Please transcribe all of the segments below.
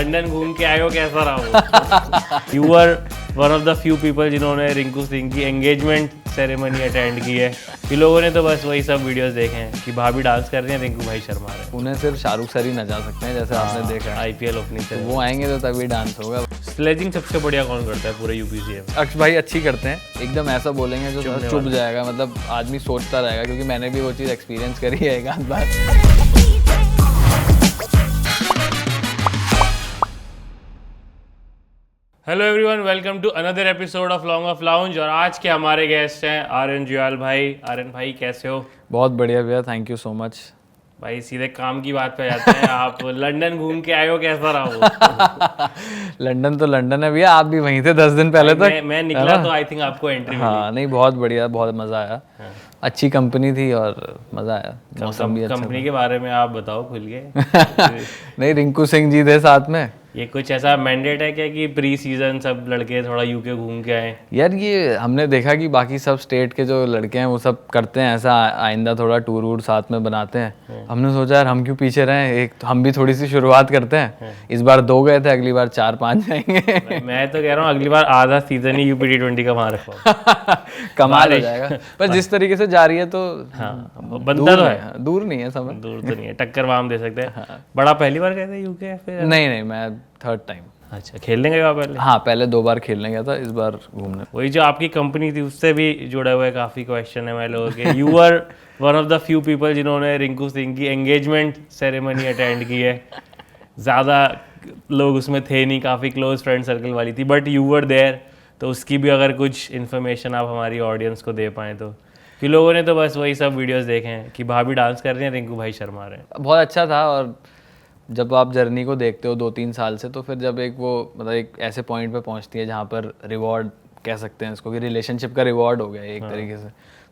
London घूम के आए हो, कैसा रहा वो? You are one of the few people जिन्होंने रिंकू सिंह की एंगेजमेंट सेरेमनी अटेंड की है। कि लोगों ने तो बस वही सब वीडियोस देखे हैं कि भाभी डांस कर रही हैं, रिंकू भाई शर्मा रहे हैं। उन्हें सिर्फ शाहरुख सर ही नचा सकते हैं, जैसे आपने देखा है। आईपीएल ओपनिंग से वो आएंगे तो तभी डांस होगा। स्लेजिंग सबसे बढ़िया कौन करता है पूरे यूपीसीए में? अक्ष भाई अच्छी करते हैं, एकदम ऐसा बोलेंगे जो चुप जाएगा, मतलब आदमी सोचता रहेगा, क्योंकि मैंने भी वो चीज़ एक्सपीरियंस करी है एक आध बार। Hello everyone, welcome to another episode of long of lounge. और आज के हमारे गेस्ट हैं आर्यन जुयाल भाई। आर्यन भाई कैसे हो? बहुत बढ़िया भैया, थैंक यू सो मच। भाई सीधे काम की बात पे जाते हैं। आप लंदन घूम के आए हो, कैसा रहा वो? लंदन तो लंदन है भैया, आप भी वहीं थे 10 दिन पहले तक। मैं निकला तो आई थिंक आपको एंट्री मिली। हाँ नहीं, बहुत बढ़िया, बहुत मज़ा आया। अच्छी कंपनी थी और मज़ा आया। मौसम भी अच्छा कंपनी के बारे में आप बताओ खुल के। नहीं, रिंकू सिंह जी थे साथ में। ये कुछ ऐसा मैंडेट है क्या कि प्री सीजन सब लड़के थोड़ा यूके घूम के आए? यार ये हमने देखा कि बाकी सब स्टेट के जो लड़के हैं वो सब करते हैं ऐसा, आइंदा थोड़ा टूर वूर साथ में बनाते हैं। हमने सोचा यार हम क्यों पीछे रहें, एक तो हम भी थोड़ी सी शुरुआत करते हैं। इस बार 2 गए थे, अगली बार 4-5 जाएंगे। मैं तो कह रहा हूँ अगली बार आधा सीजन ही यूपी T20 का वहाँ रखो। कमाल हो जाएगा। पर जिस तरीके से जा रही है तो बनता तो है, दूर नहीं है समय, दूर तो नहीं है, टक्कर वाम दे सकते हैं। बड़ा पहली बार गए थे यूके फिर? नहीं, मैं 3rd टाइम। अच्छा, खेलने गए पहले? हाँ, पहले 2 बार खेलने गया था, इस बार घूमने। वही जो आपकी कंपनी थी उससे भी जुड़े हुए काफ़ी क्वेश्चन है मैं लोगों के। You are one of the few people जिन्होंने रिंकू सिंह की एंगेजमेंट सेरेमनी अटेंड की है। ज़्यादा लोग उसमें थे नहीं, काफ़ी क्लोज फ्रेंड सर्कल वाली थी, बट यू वर देयर। तो उसकी भी अगर कुछ इन्फॉर्मेशन आप हमारी ऑडियंस को दे पाएँ तो। कि लोगों ने तो बस वही सब वीडियोस देखे हैं कि भाभी डांस कर रही हैं, रिंकू भाई शर्मा रहे हैं। बहुत अच्छा था। और जब आप जर्नी को देखते हो 2-3 साल से, तो फिर जब एक वो मतलब एक ऐसे पॉइंट पे पहुंचती है जहाँ पर रिवॉर्ड कह सकते हैं इसको, कि रिलेशनशिप का रिवॉर्ड हो गया एक तरीके से,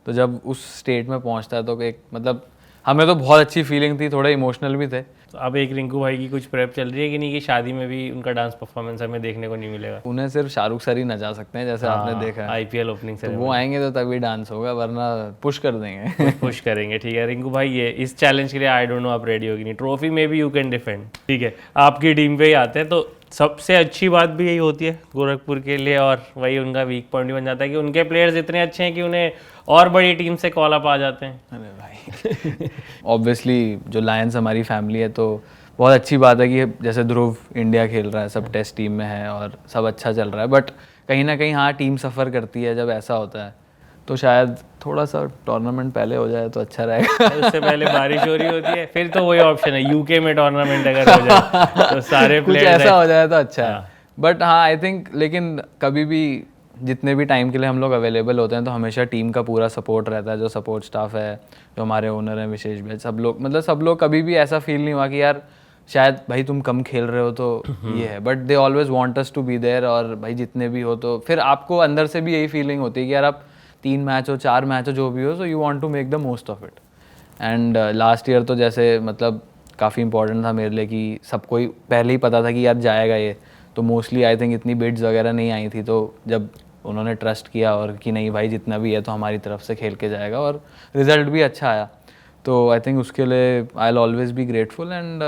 तो जब उस स्टेट में पहुंचता है तो एक मतलब हमें तो बहुत अच्छी फीलिंग थी, थोड़े इमोशनल भी थे। तो अब एक रिंकू भाई की कुछ प्रेप चल रही है कि नहीं, कि शादी में भी उनका डांस परफॉर्मेंस हमें देखने को नहीं मिलेगा? उन्हें सिर्फ शाहरुख सर ही नचा सकते हैं, जैसे आपने देखा है। आईपीएल ओपनिंग से वो आएंगे तो तभी डांस होगा, वरना पुश कर देंगे। पुश करेंगे। ठीक है रिंकू भाई, ये इस चैलेंज के लिए आई डोंट नो आप रेडी होगी नहीं। ट्रॉफी में भी यू कैन डिफेंड। ठीक है, आपकी टीम पे ही आते हैं। तो सबसे अच्छी बात भी यही होती है गोरखपुर के लिए, और वही उनका वीक पॉइंट भी बन जाता है कि उनके प्लेयर्स इतने अच्छे हैं कि उन्हें और बड़ी टीम से कॉल अप आ जाते हैं। अरे भाई ऑब्वियसली जो लायंस हमारी फैमिली है, तो बहुत अच्छी बात है कि जैसे ध्रुव इंडिया खेल रहा है, सब टेस्ट टीम में है और सब अच्छा चल रहा है। बट कहीं ना कहीं हाँ, टीम सफ़र करती है जब ऐसा होता है। तो शायद थोड़ा सा टूर्नामेंट पहले हो जाए तो अच्छा रहेगा। उससे पहले बारिश हो रही होती है, फिर तो वही ऑप्शन है यूके में टूर्नामेंट अगर हो जाए तो सारे कुछ ऐसा हो जाए तो अच्छा है। बट हाँ, आई थिंक लेकिन कभी भी जितने भी टाइम के लिए हम लोग अवेलेबल होते हैं तो हमेशा टीम का पूरा सपोर्ट रहता है। जो सपोर्ट स्टाफ है, जो हमारे ओनर हैं विशेष भी, सब लोग मतलब सब लोग, कभी भी ऐसा फील नहीं हुआ कि यार शायद भाई तुम कम खेल रहे हो तो ये है। But they always want us to be there. और भाई जितने भी हो तो फिर आपको अंदर से भी यही फीलिंग होती है कि यार आप 3 मैच हो, 4 मैच हो, जो भी हो, so you want to make the most of it. And last year तो जैसे मतलब काफ़ी इंपॉर्टेंट था मेरे लिए कि सबको ही पहले ही पता था कि यार जाएगा ये। तो मोस्टली आई थिंक इतनी बिड्स वगैरह नहीं आई थी। तो जब उन्होंने ट्रस्ट किया और कि नहीं भाई जितना भी है तो हमारी तरफ से खेल के जाएगा, और रिजल्ट भी अच्छा आया, तो आई थिंक उसके लिए I will always be grateful. And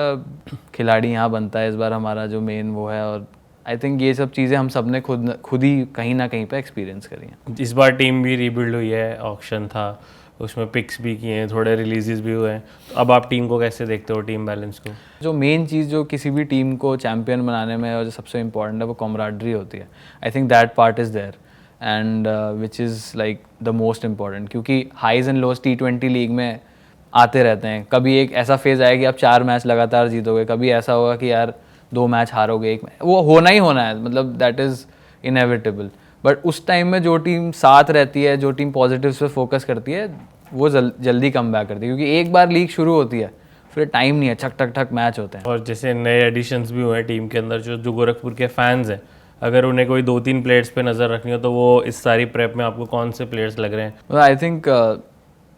खिलाड़ी यहाँ बनता है इस बार हमारा जो मेन वो है। और आई थिंक ये सब चीज़ें हम सब ने खुद ही कहीं ना कहीं पे एक्सपीरियंस करी हैं। इस बार टीम भी रीबिल्ड हुई है, ऑक्शन था, उसमें पिक्स भी किए हैं, थोड़े रिलीजेस भी हुए हैं। तो अब आप टीम को कैसे देखते हो, टीम बैलेंस को? जो मेन चीज़ जो किसी भी टीम को चैम्पियन बनाने में और जो सबसे इम्पॉर्टेंट है वो कॉमराडरी होती है। I think that part is there and which is like the most important. क्योंकि highs and lows T20 league में आते रहते हैं। कभी एक ऐसा फेज़ आएगा कि आप 4 मैच लगातार जीतोगे, कभी ऐसा होगा कि यार 2 मैच हारोगे, 1 मैच, वो होना ही होना है, मतलब दैट इज़ इनएविटेबल। बट उस टाइम में जो टीम साथ रहती है, जो टीम पॉजिटिव्स पे फोकस करती है, वो जल्दी कम बैक करती है। क्योंकि एक बार लीग शुरू होती है फिर टाइम नहीं है, छक ठक ठक मैच होते हैं। और जैसे नए एडिशंस भी हुए हैं टीम के अंदर, जो गोरखपुर के फैंस हैं, अगर उन्हें कोई 2-3 प्लेयर्स पे नज़र रखनी हो तो वो इस सारी प्रेप में आपको कौन से प्लेयर्स लग रहे हैं? आई थिंक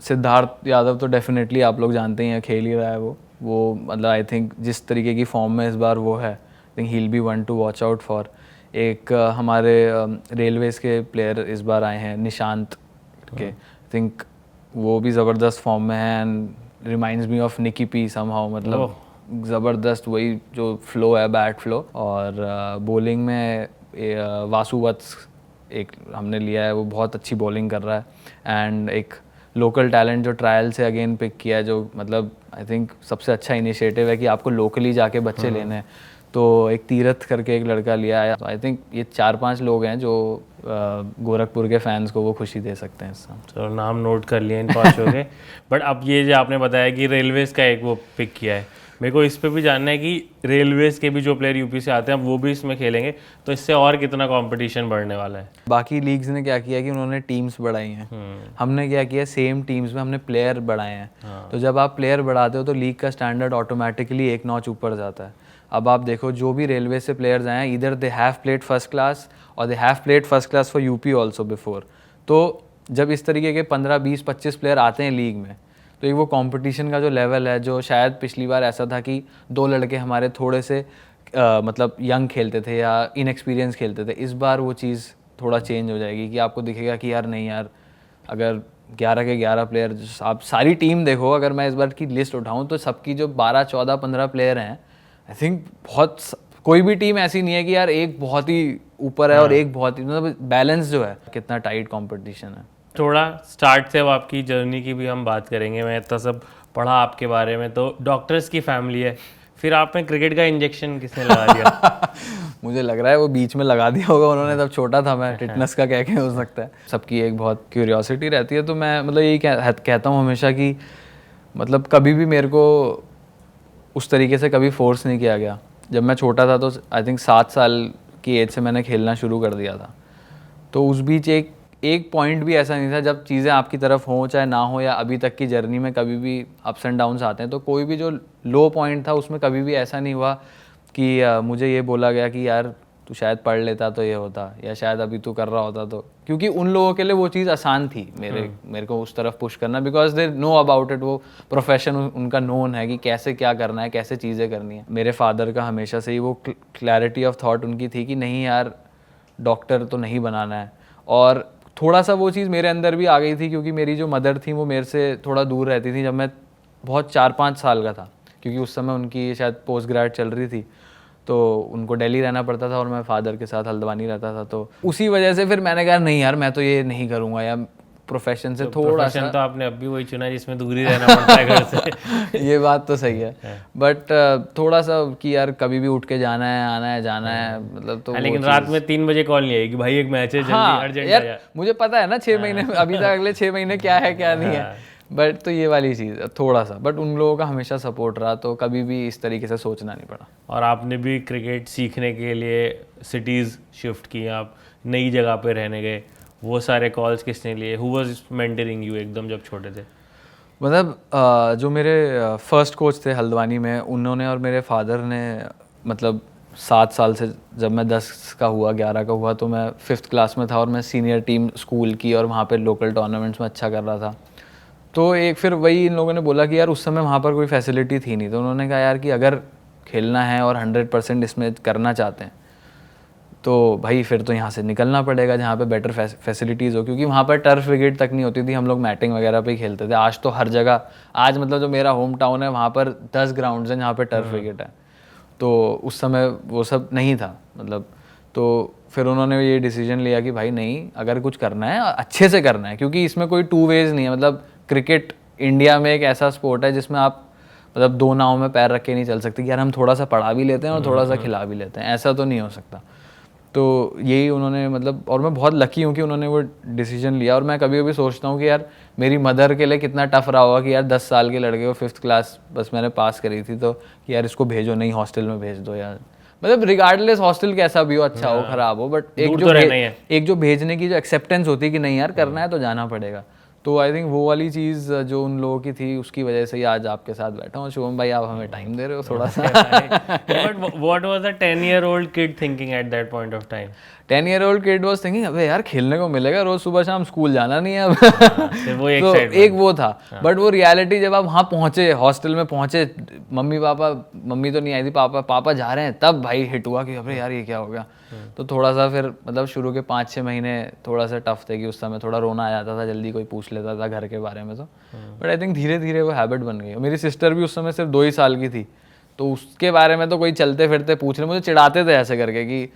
सिद्धार्थ यादव तो डेफिनेटली आप लोग जानते ही हैं, खेल ही रहा है वो मतलब आई थिंक जिस तरीके की फॉर्म में इस बार वो है, I think he will be one two watch out for. एक हमारे रेलवेज के प्लेयर इस बार आए हैं, निशांत के, आई थिंक वो भी ज़बरदस्त फॉर्म में है and reminds me of Nicky P somehow. मतलब ज़बरदस्त वही जो फ्लो है, बैट फ्लो। और बॉलिंग में वासु वत्स एक हमने लिया है, वो बहुत अच्छी बॉलिंग कर रहा है। एंड एक लोकल टैलेंट जो ट्रायल से अगेन पिक किया है, जो मतलब आई थिंक सबसे अच्छा इनिशिएटिव है कि आपको लोकली जाके बच्चे लेने हैं। तो एक तीरथ करके एक लड़का लिया है। तो आई थिंक ये 4-5 लोग हैं जो गोरखपुर के फैंस को वो खुशी दे सकते हैं इससे। तो नाम नोट कर लिए इन पांचों के। बट अब ये जो आपने बताया कि रेलवेज का एक वो पिक किया है, मेरे को इस पे भी जानना है कि रेलवेज के भी जो प्लेयर यूपी से आते हैं वो भी इसमें खेलेंगे, तो इससे और कितना कंपटीशन बढ़ने वाला है? बाकी लीग्स ने क्या किया कि उन्होंने टीम्स बढ़ाई हैं, हमने क्या किया सेम टीम्स में हमने प्लेयर बढ़ाए हैं। तो जब आप प्लेयर बढ़ाते हो तो लीग का स्टैंडर्ड ऑटोमेटिकली एक नॉच ऊपर जाता है। अब आप देखो जो भी रेलवे से प्लेयर्स आए हैं, इधर they have played first class और they have played first class for UP also before. तो जब इस तरीके के 15, 20, 25 प्लेयर आते हैं लीग में, तो एक वो कंपटीशन का जो लेवल है, जो शायद पिछली बार ऐसा था कि 2 लड़के हमारे थोड़े से मतलब यंग खेलते थे या इनएक्सपीरियंस खेलते थे, इस बार वो चीज़ थोड़ा चेंज हो जाएगी कि आपको दिखेगा कि यार नहीं यार, अगर 11 के 11 प्लेयर, आप सारी टीम देखो, अगर मैं इस बार की लिस्ट उठाऊं तो सबकी जो 12, 14, 15 प्लेयर हैं, आई थिंक बहुत कोई भी टीम ऐसी नहीं है कि यार एक बहुत ही ऊपर है और एक बहुत ही, मतलब बैलेंस जो है, कितना टाइट कंपटीशन है। थोड़ा स्टार्ट से अब आपकी जर्नी की भी हम बात करेंगे। मैं इतना सब पढ़ा आपके बारे में, तो डॉक्टर्स की फैमिली है, फिर आप में क्रिकेट का इंजेक्शन किसने लगा दिया? मुझे लग रहा है वो बीच में लगा दिया होगा उन्होंने, तब छोटा था मैं, टिटनेस का कह के हो सकता है। सबकी एक बहुत क्यूरियोसिटी रहती है, तो मैं मतलब यही कहता हूँ हमेशा कि मतलब कभी भी मेरे को उस तरीके से कभी फोर्स नहीं किया गया। जब मैं छोटा था तो आई थिंक 7 साल की एज से मैंने खेलना शुरू कर दिया था। तो उस बीच एक पॉइंट भी ऐसा नहीं था जब चीज़ें आपकी तरफ हों चाहे ना हो, या अभी तक की जर्नी में कभी भी अप्स एंड डाउन्स आते हैं, तो कोई भी जो लो पॉइंट था उसमें कभी भी ऐसा नहीं हुआ कि मुझे ये बोला गया कि यार तू शायद पढ़ लेता तो ये होता, या शायद अभी तू कर रहा होता तो, क्योंकि उन लोगों के लिए वो चीज़ आसान थी मेरे को उस तरफ पुश करना, because they know about it. वो प्रोफेशन उनका नोन है कि कैसे क्या करना है, कैसे चीज़ें करनी है। मेरे फादर का हमेशा से ही वो क्लैरिटी ऑफ थॉट उनकी थी कि नहीं यार, डॉक्टर तो नहीं बनाना है। और थोड़ा सा वो चीज़ मेरे अंदर भी आ गई थी, क्योंकि मेरी जो मदर थी वो मेरे से थोड़ा दूर रहती थी जब मैं बहुत 4-5 साल का था, क्योंकि उस समय उनकी शायद पोस्ट ग्रेड चल रही थी, तो उनको दिल्ली रहना पड़ता था और मैं फादर के साथ हल्द्वानी रहता था। तो उसी वजह से फिर मैंने कहा नहीं यार, मैं तो ये नहीं करूँगा, या प्रोफेशन से थोड़ा सा। तो आपने अब भी वही चुना है जिसमें दूरी रहना पड़ता है घर से। ये बात तो सही है, बट थोड़ा सा कि यार कभी भी उठ के जाना है, आना है, जाना है, मतलब तो लेकिन रात में 3 बजे कॉल नहीं आएगी, भाई एक मैच है, जल्दी अर्जेंट यार मुझे पता है ना 6 महीने अभी तक, अगले 6 महीने क्या है क्या नहीं है, बट तो ये वाली चीज़ थोड़ा सा, बट उन लोगों का हमेशा सपोर्ट रहा, तो कभी भी इस तरीके से सोचना नहीं पड़ा। और आपने भी क्रिकेट सीखने के लिए सिटीज़ शिफ्ट की, आप नई जगह पे रहने गए, वो सारे कॉल्स किसने लिए? हु वाज मेंटरिंग यू एकदम जब छोटे थे? मतलब जो मेरे फर्स्ट कोच थे हल्द्वानी में, उन्होंने और मेरे फादर ने, मतलब 7 साल से, जब मैं 10 का हुआ, 11 का हुआ, तो मैं 5th क्लास में था और मैं सीनियर टीम स्कूल की और वहाँ पे लोकल टूर्नामेंट्स में अच्छा कर रहा था। तो एक फिर वही इन लोगों ने बोला कि यार उस समय वहाँ पर कोई फैसिलिटी थी नहीं, तो उन्होंने कहा यार कि अगर खेलना है और 100% इसमें करना चाहते हैं तो भाई फिर तो यहाँ से निकलना पड़ेगा जहाँ पे बेटर फैसिलिटीज़ हो, क्योंकि वहाँ पर टर्फ विकेट तक नहीं होती थी, हम लोग मैटिंग वगैरह पे ही खेलते थे। आज तो हर जगह, आज मतलब जो मेरा होम टाउन है वहाँ पर 10 ग्राउंड्स हैं जहाँ पर टर्फ विकेट है, तो उस समय वो सब नहीं था मतलब। तो फिर उन्होंने ये डिसीजन लिया कि भाई नहीं, अगर कुछ करना है अच्छे से करना है, क्योंकि इसमें कोई 2 वेज नहीं है। मतलब क्रिकेट इंडिया में एक ऐसा स्पोर्ट है जिसमें आप मतलब 2 नाव में पैर रख के नहीं चल सकते कि यार हम थोड़ा सा पढ़ा भी लेते हैं और थोड़ा सा खिला भी लेते हैं, ऐसा तो नहीं हो सकता। तो यही उन्होंने मतलब, और मैं बहुत लकी हूँ कि उन्होंने वो डिसीजन लिया। और मैं कभी कभी सोचता हूँ कि यार मेरी मदर के लिए कितना टफ रहा होगा कि यार 10 साल के लड़के को 5th क्लास बस मैंने पास करी थी, तो कि यार इसको भेजो, नहीं हॉस्टल में भेज दो यार। मतलब रिगार्डलेस हॉस्टल कैसा भी हो, अच्छा हो खराब हो, बट एक जो भेजने की जो एक्सेप्टेंस होती है कि नहीं यार करना है तो जाना पड़ेगा। तो आई थिंक वो वाली चीज़ जो उन लोगों की थी, उसकी वजह से ही आज आपके साथ बैठा हूँ। शुभम भाई, आप हमें टाइम दे रहे हो थोड़ा सा। But what was the 10-year-old kid thinking at that point of time? 10-year-old kid was thinking अबे यार खेलने को मिलेगा, रोज सुबह शाम स्कूल जाना नहीं है अब। वो एक तो एक वो था, बट वो रियलिटी जब आप वहाँ पहुँचे, हॉस्टल में पहुँचे, मम्मी तो नहीं आई थी, पापा जा रहे हैं, तब भाई हिट हुआ कि अबे यार ये क्या हो गया। तो थोड़ा सा फिर मतलब शुरू के 5-6 महीने थोड़ा सा टफ थे कि उस समय थोड़ा रोना आ जाता था, जल्दी कोई पूछ लेता था घर के बारे में। तो बट आई थिंक धीरे धीरे वो हैबिट बन गई। मेरी सिस्टर भी उस समय सिर्फ 2 ही साल की थी, तो उसके बारे में तो कोई चलते फिरते पूछ रहे, मुझे चिढ़ाते थे ऐसे करके कि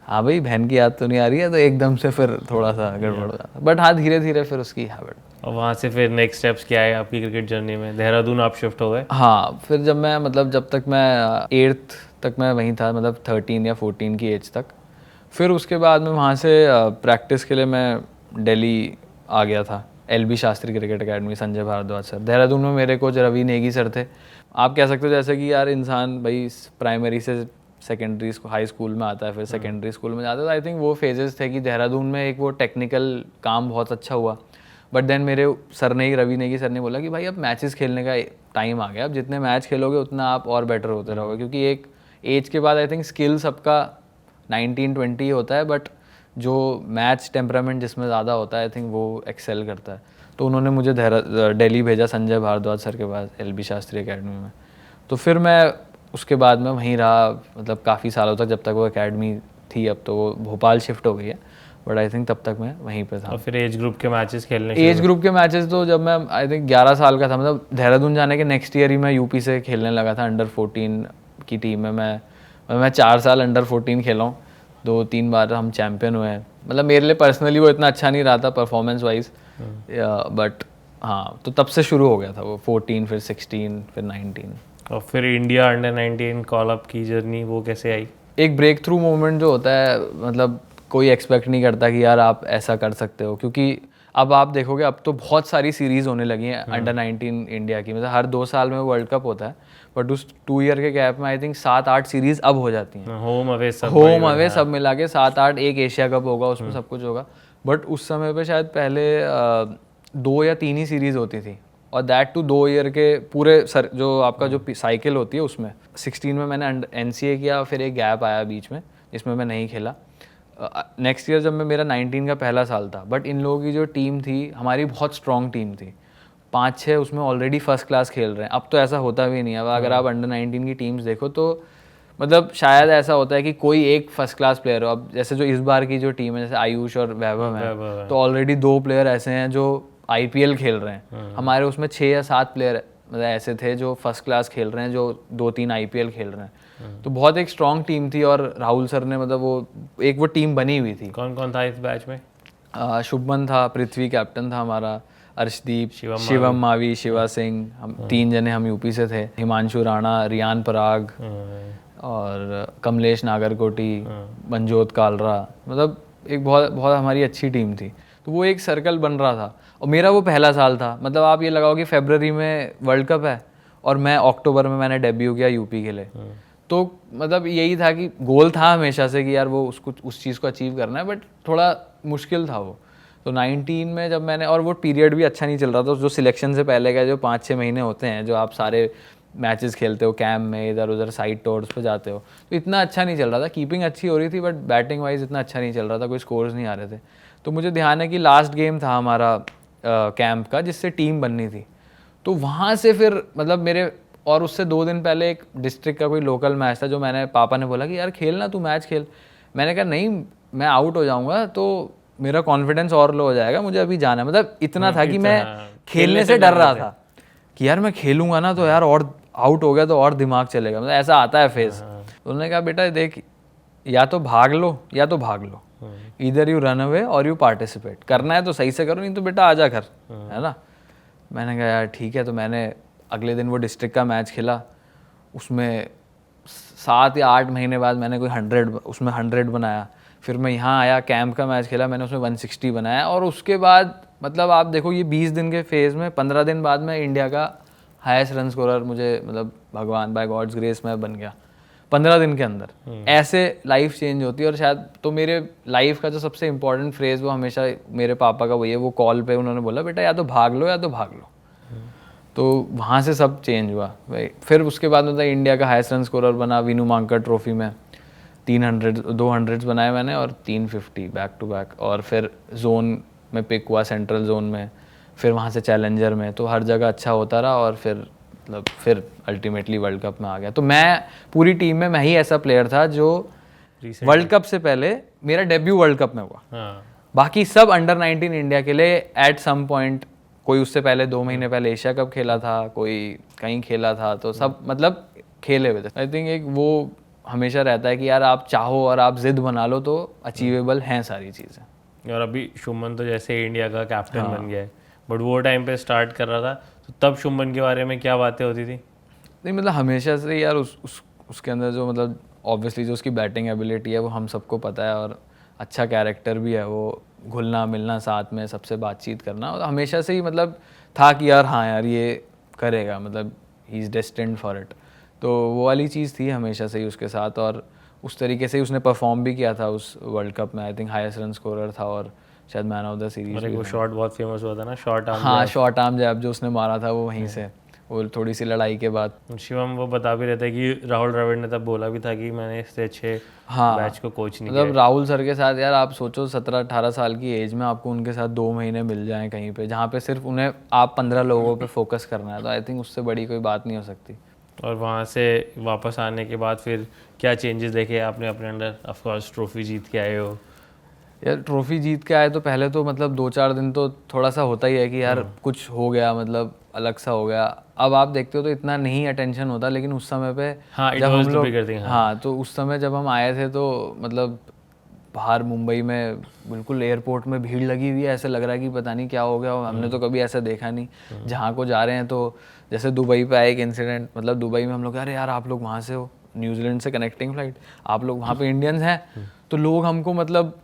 हाँ भाई बहन की याद तो नहीं आ रही है, तो एकदम से फिर थोड़ा सा गड़बड़ हो जाता, बट हाँ धीरे धीरे फिर उसकी हैबिट। और वहाँ से फिर नेक्स्ट स्टेप्स क्या है आपकी क्रिकेट जर्नी में? देहरादून आप शिफ्ट हो गए? हाँ, फिर जब मैं मतलब जब तक मैं 8th तक मैं वहीं था, मतलब 13 या 14 की एज तक। फिर उसके बाद में वहाँ से प्रैक्टिस के लिए मैं दिल्ली आ गया था, LB Shastri cricket academy, Sanjay Bhardwaj sir. Dehradun में मेरे कोच रवि नेगी सर थे। आप कह सकते हो जैसे कि यार इंसान भाई प्राइमरी से सेकेंडरी हाई स्कूल में आता है, फिर सेकेंडरी स्कूल में जाता है, तो आई थिंक वो फेजेस थे कि देहरादून में एक वो टेक्निकल काम बहुत अच्छा हुआ। बट देन मेरे सर ने ही, रवि नेगी सर ने बोला कि भाई अब मैचेस खेलने का टाइम आ गया, अब जितने मैच खेलोगे उतना आप और बेटर होते रहोगे, क्योंकि एक एज के बाद आई थिंक स्किल सबका 19-20 होता है, बट जो मैच टेम्परामेंट जिसमें ज़्यादा होता है आई थिंक वो एक्सेल करता है। तो उन्होंने मुझे दिल्ली भेजा संजय भारद्वाज सर के पास, LB शास्त्री एकेडमी में। तो फिर मैं उसके बाद में वहीं रहा, मतलब काफ़ी सालों तक, जब तक वो एकेडमी थी। अब तो वो भोपाल शिफ्ट हो गई है, बट आई थिंक तब तक मैं वहीं पे था। और फिर एज ग्रुप के मैचेस खेलने? एज ग्रुप के मैचेस तो जब मैं आई थिंक 11 साल का था, मतलब देहरादून जाने के नेक्स्ट ईयर ही मैं यूपी से खेलने लगा था। अंडर 14 की टीम में मैं 4 साल अंडर 14 खेला हूँ, 2-3 बार हम चैम्पियन हुए हैं। मतलब मेरे लिए पर्सनली वो इतना अच्छा नहीं रहा था परफॉर्मेंस वाइज, बट हाँ, तो तब से शुरू हो गया था वो 14, फिर 16, फिर 19। और फिर इंडिया अंडर 19 कॉल अप की जर्नी वो कैसे आई? एक ब्रेक थ्रू मोमेंट जो होता है, मतलब कोई एक्सपेक्ट नहीं करता कि यार आप ऐसा कर सकते हो, क्योंकि अब आप देखोगे अब तो बहुत सारी सीरीज़ होने लगी हैं अंडर 19 इंडिया की। मतलब हर 2 साल में वर्ल्ड कप होता है, बट उस 2 ईयर के गैप में आई थिंक 7-8 सीरीज़ अब हो जाती हैं। होम अवे सब मिला के 7-8, एक एशिया कप होगा उसमें सब कुछ होगा। बट उस समय पे शायद पहले 2 या 3 ही सीरीज़ होती थी, और दैट टू 2 ईयर के पूरे सर जो आपका जो साइकिल होती है उसमें। 16 में मैंने NCA किया, फिर एक गैप आया बीच में जिसमें मैं नहीं खेला। नेक्स्ट ईयर जब मैं मेरा 19 का पहला साल था, बट इन लोगों की जो टीम थी हमारी बहुत स्ट्रॉन्ग टीम थी, 5-6 उसमें ऑलरेडी फर्स्ट क्लास खेल रहे हैं। अब तो ऐसा होता भी नहीं है। अब अगर आप अंडर 19 की टीम्स देखो तो मतलब शायद ऐसा होता है कि कोई एक फर्स्ट क्लास प्लेयर हो। अब जैसे जो इस बार की जो टीम है, जैसे आयुष और वैभव है, तो ऑलरेडी 2 प्लेयर ऐसे हैं जो IPL खेल रहे हैं। हमारे उसमें 6 या 7 प्लेयर मतलब ऐसे थे जो फर्स्ट क्लास खेल रहे हैं, जो 2-3 IPL खेल रहे हैं। तो बहुत एक स्ट्रॉन्ग टीम थी, और राहुल सर ने मतलब वो टीम बनी हुई थी। कौन कौन था इस बैच में? शुभमन था, पृथ्वी कैप्टन था हमारा, अर्शदीप, शिवम मावी, शिवा सिंह, हम 3 जने हम यूपी से थे, हिमांशु राणा, रियान पराग और कमलेश नागरकोटी, मनजोत कालरा। मतलब एक बहुत बहुत हमारी अच्छी टीम थी। तो वो एक सर्कल बन रहा था, और मेरा वो पहला साल था। मतलब आप ये लगाओ कि फरवरी में वर्ल्ड कप है और मैं अक्टूबर में मैंने डेब्यू किया यूपी के लिए। तो मतलब यही था कि गोल था हमेशा से कि यार वो उसको उस चीज़ को अचीव करना है, बट थोड़ा मुश्किल था वो। तो 19 में जब मैंने, और वो पीरियड भी अच्छा नहीं चल रहा था, जो सिलेक्शन से पहले का जो 5-6 महीने होते हैं, जो आप सारे मैचेस खेलते हो कैंप में, इधर उधर साइड टूर्स पे जाते हो, तो इतना अच्छा नहीं चल रहा था। कीपिंग अच्छी हो रही थी, बट बैटिंग वाइज इतना अच्छा नहीं चल रहा था, कोई स्कोर्स नहीं आ रहे थे। तो मुझे ध्यान है कि लास्ट गेम था हमारा कैंप का, जिससे टीम बननी थी। तो वहाँ से फिर मतलब मेरे, और उससे 2 दिन पहले एक डिस्ट्रिक्ट का कोई लोकल मैच था, जो मैंने, पापा ने बोला कि यार खेलना, तू मैच खेल। मैंने कहा नहीं, मैं आउट हो जाऊंगा तो मेरा कॉन्फिडेंस और लो हो जाएगा, मुझे अभी जाना है। मतलब इतना था कि मैं खेलने से डर रहा था कि यार मैं खेलूंगा ना तो यार, और आउट हो गया तो और दिमाग चलेगा, मतलब ऐसा आता है फेस। उन्होंने कहा बेटा देख, या तो भाग लो या तो भाग लो, इधर यू रन अवे और यू पार्टिसिपेट। करना है तो सही से करो, नहीं तो बेटा आजा घर, है ना। मैंने कहा यार ठीक है। तो मैंने अगले दिन वो डिस्ट्रिक्ट का मैच खेला, उसमें 7 या 8 महीने बाद मैंने कोई 100 बनाया। फिर मैं यहाँ आया, कैंप का मैच खेला, मैंने उसमें 160 बनाया। और उसके बाद मतलब आप देखो ये 20 दिन के फेज़ में 15 दिन बाद मैं इंडिया का हाईएस्ट रन स्कोरर, मुझे मतलब भगवान बाय गॉड्स ग्रेस मैं बन गया 15 दिन के अंदर। ऐसे लाइफ चेंज होती है। और शायद तो मेरे लाइफ का जो सबसे इंपॉर्टेंट फ्रेज़ वो हमेशा मेरे पापा का वही है। वो कॉल पे उन्होंने बोला बेटा या तो भाग लो या तो भाग लो। तो वहाँ से सब चेंज हुआ भाई। फिर उसके बाद मतलब इंडिया का हाईएस्ट रन स्कोरर बना विनू मांकड़ ट्रॉफी में, 200 बनाए मैंने और 350 बैक टू बैक। और फिर जोन में पिक हुआ, सेंट्रल जोन में, फिर वहाँ से चैलेंजर में, तो हर जगह अच्छा होता रहा। और फिर मतलब फिर अल्टीमेटली वर्ल्ड कप में आ गया। तो मैं पूरी टीम में मैं ही ऐसा प्लेयर था जो वर्ल्ड कप से पहले मेरा डेब्यू वर्ल्ड कप में हुआ। बाकी सब अंडर 19 इंडिया के लिए एट सम पॉइंट, कोई उससे पहले 2 महीने पहले एशिया कप खेला था, कोई कहीं खेला था। तो सब मतलब खेले हुए थे। आई थिंक एक वो हमेशा रहता है कि यार आप चाहो और आप जिद बना लो तो अचीवेबल हैं सारी चीज़ें। और अभी शुभमन तो जैसे इंडिया का कैप्टन बन गया है, बट वो टाइम पे स्टार्ट कर रहा था, तो तब शुभमन के बारे में क्या बातें होती थी? नहीं मतलब हमेशा से यार उसके अंदर जो मतलब ऑब्वियसली जो उसकी बैटिंग एबिलिटी है वो हम सबको पता है, और अच्छा कैरेक्टर भी है, वो घुलना मिलना साथ में सबसे बातचीत करना, और हमेशा से ही मतलब था कि यार हाँ यार ये करेगा, मतलब he is destined for it. तो वो वाली चीज़ थी हमेशा से ही उसके साथ, और उस तरीके से ही उसने परफॉर्म भी किया था उस वर्ल्ड कप में। I think highest run scorer था और शायद मैन ऑफ द सीरीज। वो शॉट बहुत फेमस हुआ था ना, शॉर्ट आर्म। हाँ, शॉर्ट आर्म जैब जो उसने मारा था वो वहीं से, वो थोड़ी सी लड़ाई के बाद। शिवम वो बता भी रहता है कि राहुल द्रविड़ ने तब बोला भी था कि मैंने इससे अच्छे बैच को कोच नहीं मतलब राहुल सर के साथ यार आप सोचो 17-18 साल की एज में आपको उनके साथ 2 महीने मिल जाएं कहीं पे, जहाँ पे सिर्फ उन्हें आप 15 लोगों पे फोकस करना है, तो आई थिंक उससे बड़ी कोई बात नहीं हो सकती। और वहाँ से वापस आने के बाद फिर क्या चेंजेस देखे आपने अपने अंदर? ऑफ कोर्स ट्रॉफी जीत के आए हो। यार ट्रॉफी जीत के आए तो पहले तो मतलब 2-4 दिन तो थोड़ा सा होता ही है कि यार कुछ हो गया, मतलब अलग सा हो गया। अब आप देखते हो तो इतना नहीं अटेंशन होता, लेकिन उस समय पे जब हम लोग हाँ तो उस समय जब हम आए थे तो मतलब बाहर मुंबई में बिल्कुल एयरपोर्ट में भीड़ लगी हुई है, ऐसे लग रहा है कि पता नहीं क्या हो गया, हमने तो कभी ऐसा देखा नहीं। जहाँ को जा रहे हैं तो जैसे दुबई पे आया एक इंसिडेंट, मतलब दुबई में हम लोग अरे यार आप लोग वहाँ से हो, न्यूजीलैंड से कनेक्टिंग फ्लाइट, आप लोग वहाँ पे इंडियंस हैं, तो लोग हमको मतलब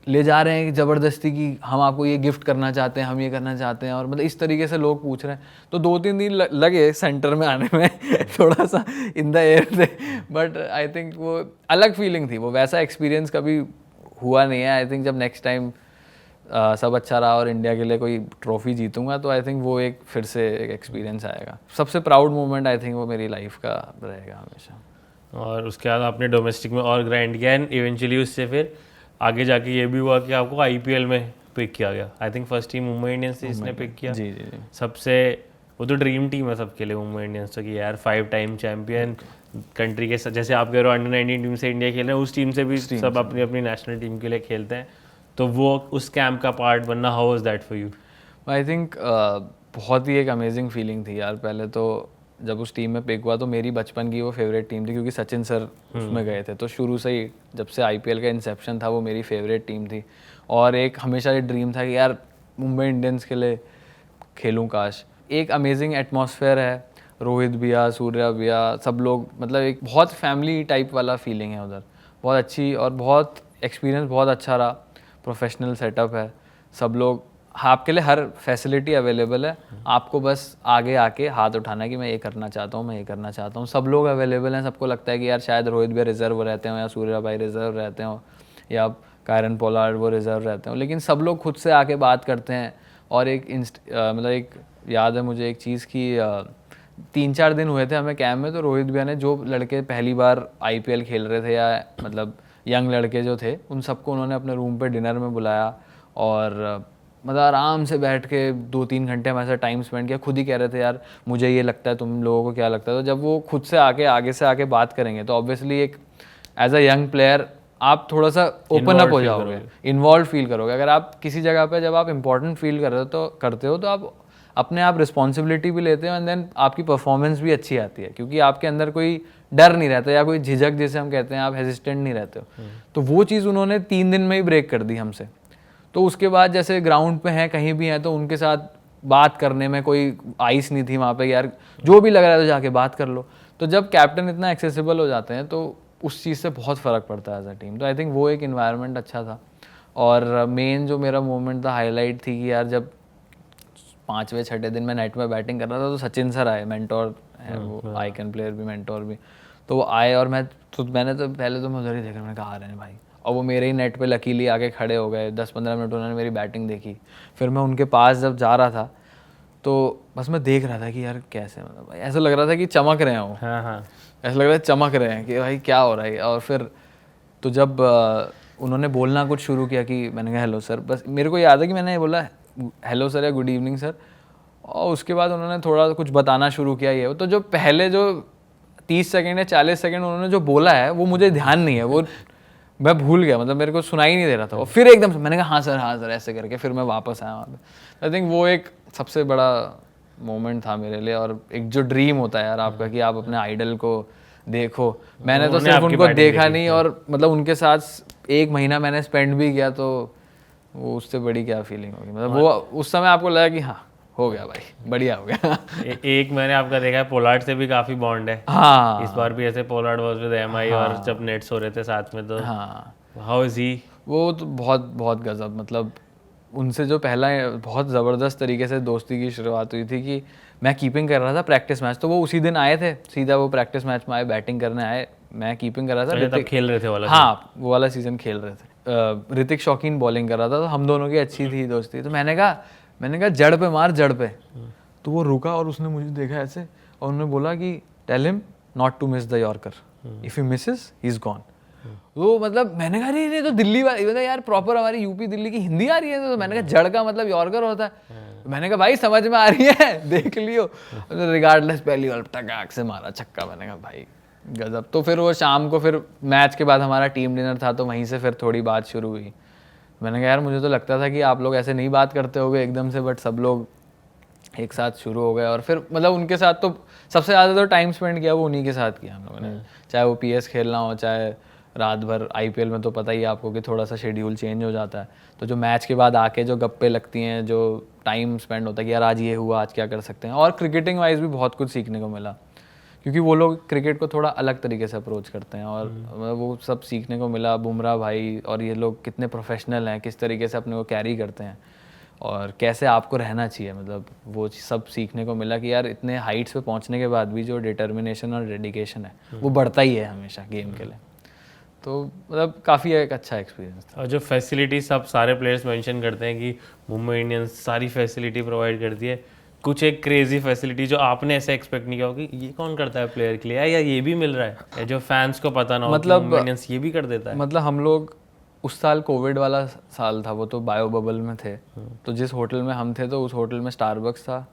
ले जा रहे हैं ज़बरदस्ती की, हम आपको ये गिफ्ट करना चाहते हैं, हम ये करना चाहते हैं, और मतलब इस तरीके से लोग पूछ रहे हैं। तो 2-3 दिन लगे सेंटर में आने में थोड़ा सा इन द एयर थे, बट आई थिंक वो अलग फीलिंग थी, वो वैसा एक्सपीरियंस कभी हुआ नहीं है। आई थिंक जब नेक्स्ट टाइम सब अच्छा रहा और इंडिया के लिए कोई ट्रॉफी जीतूंगा तो आई थिंक वो एक फिर से एक एक्सपीरियंस आएगा। सबसे प्राउड मोमेंट आई थिंक वो मेरी लाइफ का रहेगा हमेशा। और उसके बाद आपने डोमेस्टिक में और ग्राइंड किया, एंड इवेंचुअली उससे फिर आगे जाके ये भी हुआ कि आपको आईपीएल में पिक किया गया। I think first team Mumbai Indians से इसने पिक किया। जी जी जी। सबसे वो तो ड्रीम टीम है सबके लिए मुंबई इंडियंस, तो कि यार 5 टाइम चैंपियन कंट्री के साथ, जैसे आप कह रहे हो अंडर 19 टीम से इंडिया खेल रहे हैं, उस टीम से भी सब अपनी अपनी नेशनल टीम के लिए खेलते हैं, तो वो उस कैंप का पार्ट बनना, how was that for you? I think बहुत ही एक अमेजिंग फीलिंग थी यार। पहले तो जब उस टीम में पिक हुआ तो मेरी बचपन की वो फेवरेट टीम थी, क्योंकि सचिन सर उसमें गए थे, तो शुरू से ही जब से आईपीएल का इंसेप्शन था वो मेरी फेवरेट टीम थी। और एक हमेशा ये ड्रीम था कि यार मुंबई इंडियंस के लिए खेलूँ काश। एक अमेजिंग एटमॉस्फेयर है, रोहित भैया, सूर्या भैया, सब लोग, मतलब एक बहुत फैमिली टाइप वाला फीलिंग है उधर, बहुत अच्छी, और बहुत एक्सपीरियंस बहुत अच्छा रहा। प्रोफेशनल सेटअप है, सब लोग, आपके लिए हर फैसिलिटी अवेलेबल है, आपको बस आगे आके हाथ उठाना है कि मैं ये करना चाहता हूँ, मैं ये करना चाहता हूँ। सब लोग अवेलेबल हैं, सबको लगता है कि यार शायद रोहित भाई रिजर्व रहते हो, या सूर्या भाई रिजर्व रहते हो, या कायरन पोलार्ड वो रिजर्व रहते हो, लेकिन सब लोग खुद से आके बात करते हैं। और एक मतलब एक याद है मुझे एक चीज़ की, 3-4 दिन हुए थे हमें कैंप में, तो रोहित भैया ने जो लड़के पहली बार आईपीएल खेल रहे थे, या मतलब यंग लड़के जो थे, उन सबको उन्होंने अपने रूम पे डिनर में बुलाया, और मतलब आराम से बैठ के 2-3 घंटे हम ऐसा टाइम स्पेंड किया। खुद ही कह रहे थे यार मुझे ये लगता है, तुम लोगों को क्या लगता है। तो जब वो खुद से आगे से आके बात करेंगे तो ऑब्वियसली एक एज अ यंग प्लेयर आप थोड़ा सा ओपन अप हो जाओगे, इन्वॉल्व फील करोगे। अगर आप किसी जगह पे जब आप इंपॉर्टेंट फील करते हो तो आप अपने आप रिस्पॉन्सिबिलिटी भी लेते हो, एंड देन आपकी परफॉर्मेंस भी अच्छी आती है, क्योंकि आपके अंदर कोई डर नहीं रहता, या कोई झिझक जिसे हम कहते हैं, आप हेजिस्टेंट नहीं रहते हो। तो वो चीज़ उन्होंने 3 दिन में ही ब्रेक कर दी हमसे। तो उसके बाद जैसे ग्राउंड पे हैं, कहीं भी हैं, तो उनके साथ बात करने में कोई आइस नहीं थी वहाँ पे, यार जो भी लग रहा है तो जाके बात कर लो। तो जब कैप्टन इतना एक्सेसिबल हो जाते हैं तो उस चीज़ से बहुत फ़र्क पड़ता है एज अ टीम। तो आई थिंक वो एक इन्वायरमेंट अच्छा था। और मेन जो मेरा मोमेंट था, हाईलाइट थी कि यार जब 5वें-6ठे दिन में नेट में बैटिंग कर रहा था तो सचिन सर आए, मेंटोर है वो, आइकन प्लेयर भी, मेंटोर भी। तो वो आए और मैंने तो पहले तो मैं उधर ही देखा, मैंने कहा आ रहे हैं भाई, और वो मेरे ही नेट पे लकीली आके खड़े हो गए। 10-15 मिनट उन्होंने मेरी बैटिंग देखी। फिर मैं उनके पास जब जा रहा था तो बस मैं देख रहा था कि यार कैसे, मतलब भाई ऐसा लग रहा था कि चमक रहे हैं वो। हाँ, ऐसा लग रहा है चमक रहे हैं कि भाई क्या हो रहा है। और फिर तो जब उन्होंने बोलना कुछ शुरू किया कि मैंने कहा हेलो सर, बस मेरे को याद है कि मैंने बोला हेलो सर या गुड इवनिंग सर, और उसके बाद उन्होंने थोड़ा कुछ बताना शुरू किया ये। तो जो पहले जो 30 सेकेंड या 40 सेकेंड उन्होंने जो बोला है वो मुझे ध्यान नहीं है, वो मैं भूल गया, मतलब मेरे को सुनाई नहीं दे रहा था। और फिर एकदम से मैंने कहा हाँ सर ऐसे करके फिर मैं वापस आया वहाँ पे। आई थिंक वो एक सबसे बड़ा मोमेंट था मेरे लिए, और एक जो ड्रीम होता है यार आपका कि आप अपने आइडल को देखो। मैंने तो सिर्फ उनको देखा नहीं, और मतलब उनके साथ 1 महीना मैंने स्पेंड भी किया, तो वो उससे बड़ी क्या फीलिंग होगी। मतलब वो उस समय आपको लगा कि हाँ हो गया भाई, बढ़िया हो गया। एक मैंने आपका देखा है पोलार्ड से भी काफी बॉन्ड है। हाँ इस बार भी ऐसे पोलार्ड वाज विद एमआई और जब नेट्स हो रहे थे साथ में, तो हाँ हाउ इज ही? वो तो बहुत बहुत गजब, मतलब उनसे जो पहला बहुत ज़बरदस्त तरीके से दोस्ती की शुरुआत हुई थी कि मैं कीपिंग कर रहा था प्रैक्टिस मैच, तो वो उसी दिन आए थे सीधा, वो प्रैक्टिस मैच में आए, बैटिंग करने आए, मैं कीपिंग कर रहा था। तब खेल रहे थे वाला? हाँ वो वाला सीजन खेल रहे थे। ऋतिक शौकीन बॉलिंग कर रहा था, तो हम दोनों की अच्छी थी दोस्ती। तो मैंने कहा जड़ पे मार, जड़ पे। तो वो रुका और उसने मुझे देखा ऐसे, और उन्होंने बोला कि tell him not to miss the yorker, if he misses he is gone. वो मतलब मैंने कहा नहीं तो दिल्ली वाली, मतलब यार प्रॉपर हमारी यूपी दिल्ली की हिंदी आ रही है। तो मैंने कहा जड़ का मतलब यॉर्कर होता है। मैंने कहा भाई समझ में आ रही है, देख लियो। रिगार्डलेस पहली बॉल टकाक से मारा छक्का। मैंने कहा भाई गजब। तो फिर वो शाम को, फिर मैच के बाद हमारा टीम डिनर था, तो वहीं से फिर थोड़ी बात शुरू हुई। मैंने कहा यार मुझे तो लगता था कि आप लोग ऐसे नहीं बात करते होगे एकदम से, बट सब लोग एक साथ शुरू हो गए। और फिर मतलब उनके साथ तो सबसे ज़्यादा तो टाइम स्पेंड किया वो उन्हीं के साथ किया हम लोगों ने, चाहे वो PS खेलना हो, चाहे रात भर IPL में तो पता ही है आपको कि थोड़ा सा शेड्यूल चेंज हो जाता है। तो जो मैच के बाद आके जो गप्पे लगती हैं, जो टाइम स्पेंड होता है कि यार आज ये हुआ, आज क्या कर सकते हैं। और क्रिकेटिंग वाइज भी बहुत कुछ सीखने को मिला, क्योंकि वो लोग क्रिकेट को थोड़ा अलग तरीके से अप्रोच करते हैं, और वो सब सीखने को मिला। बुमराह भाई और ये लोग कितने प्रोफेशनल हैं, किस तरीके से अपने को कैरी करते हैं, और कैसे आपको रहना चाहिए, मतलब वो सब सीखने को मिला कि यार इतने हाइट्स पे पहुंचने के बाद भी जो डिटर्मिनेशन और डेडिकेशन है वो बढ़ता ही है हमेशा गेम के लिए। तो मतलब काफ़ी एक अच्छा एक्सपीरियंस था। और जो फैसिलिटी सब सारे प्लेयर्स मेंशन करते हैं कि मुंबई इंडियंस सारी फैसिलिटी प्रोवाइड करती है, कुछ एक क्रेजी फैसिलिटी जो आपने ऐसे एक्सपेक्ट नहीं किया हो कि ये कौन करता है प्लेयर के लिए, या ये भी मिल रहा है, या जो फैंस को पता ना हो कि मुंबई इंडियंस ये भी कर देता है? मतलब हम लोग उस साल कोविड वाला साल था, वो तो बायो बबल में थे। तो जिस होटल में हम थे, तो उस होटल में स्टारबक्स था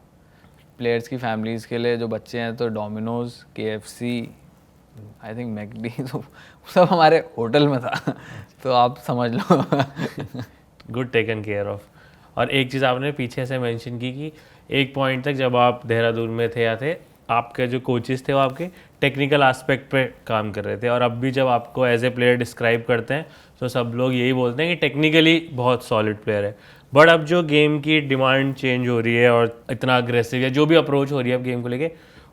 प्लेयर्स की फैमिलीज़ के लिए, जो बच्चे हैं तो Domino's, KFC, I think McD, तो सब हमारे होटल में था। तो आप समझ लो। Good taken care of. और एक चीज़ आपने पीछे से मेंशन की कि एक पॉइंट तक जब आप देहरादून में थे या थे, आपके जो कोचेस थे वो आपके टेक्निकल एस्पेक्ट पे काम कर रहे थे, और अब भी जब आपको एज ए प्लेयर डिस्क्राइब करते हैं तो सब लोग यही बोलते हैं कि टेक्निकली बहुत सॉलिड प्लेयर है। बट अब जो गेम की डिमांड चेंज हो रही है और इतना अग्रेसिव या जो भी अप्रोच हो रही है अब गेम को लेके,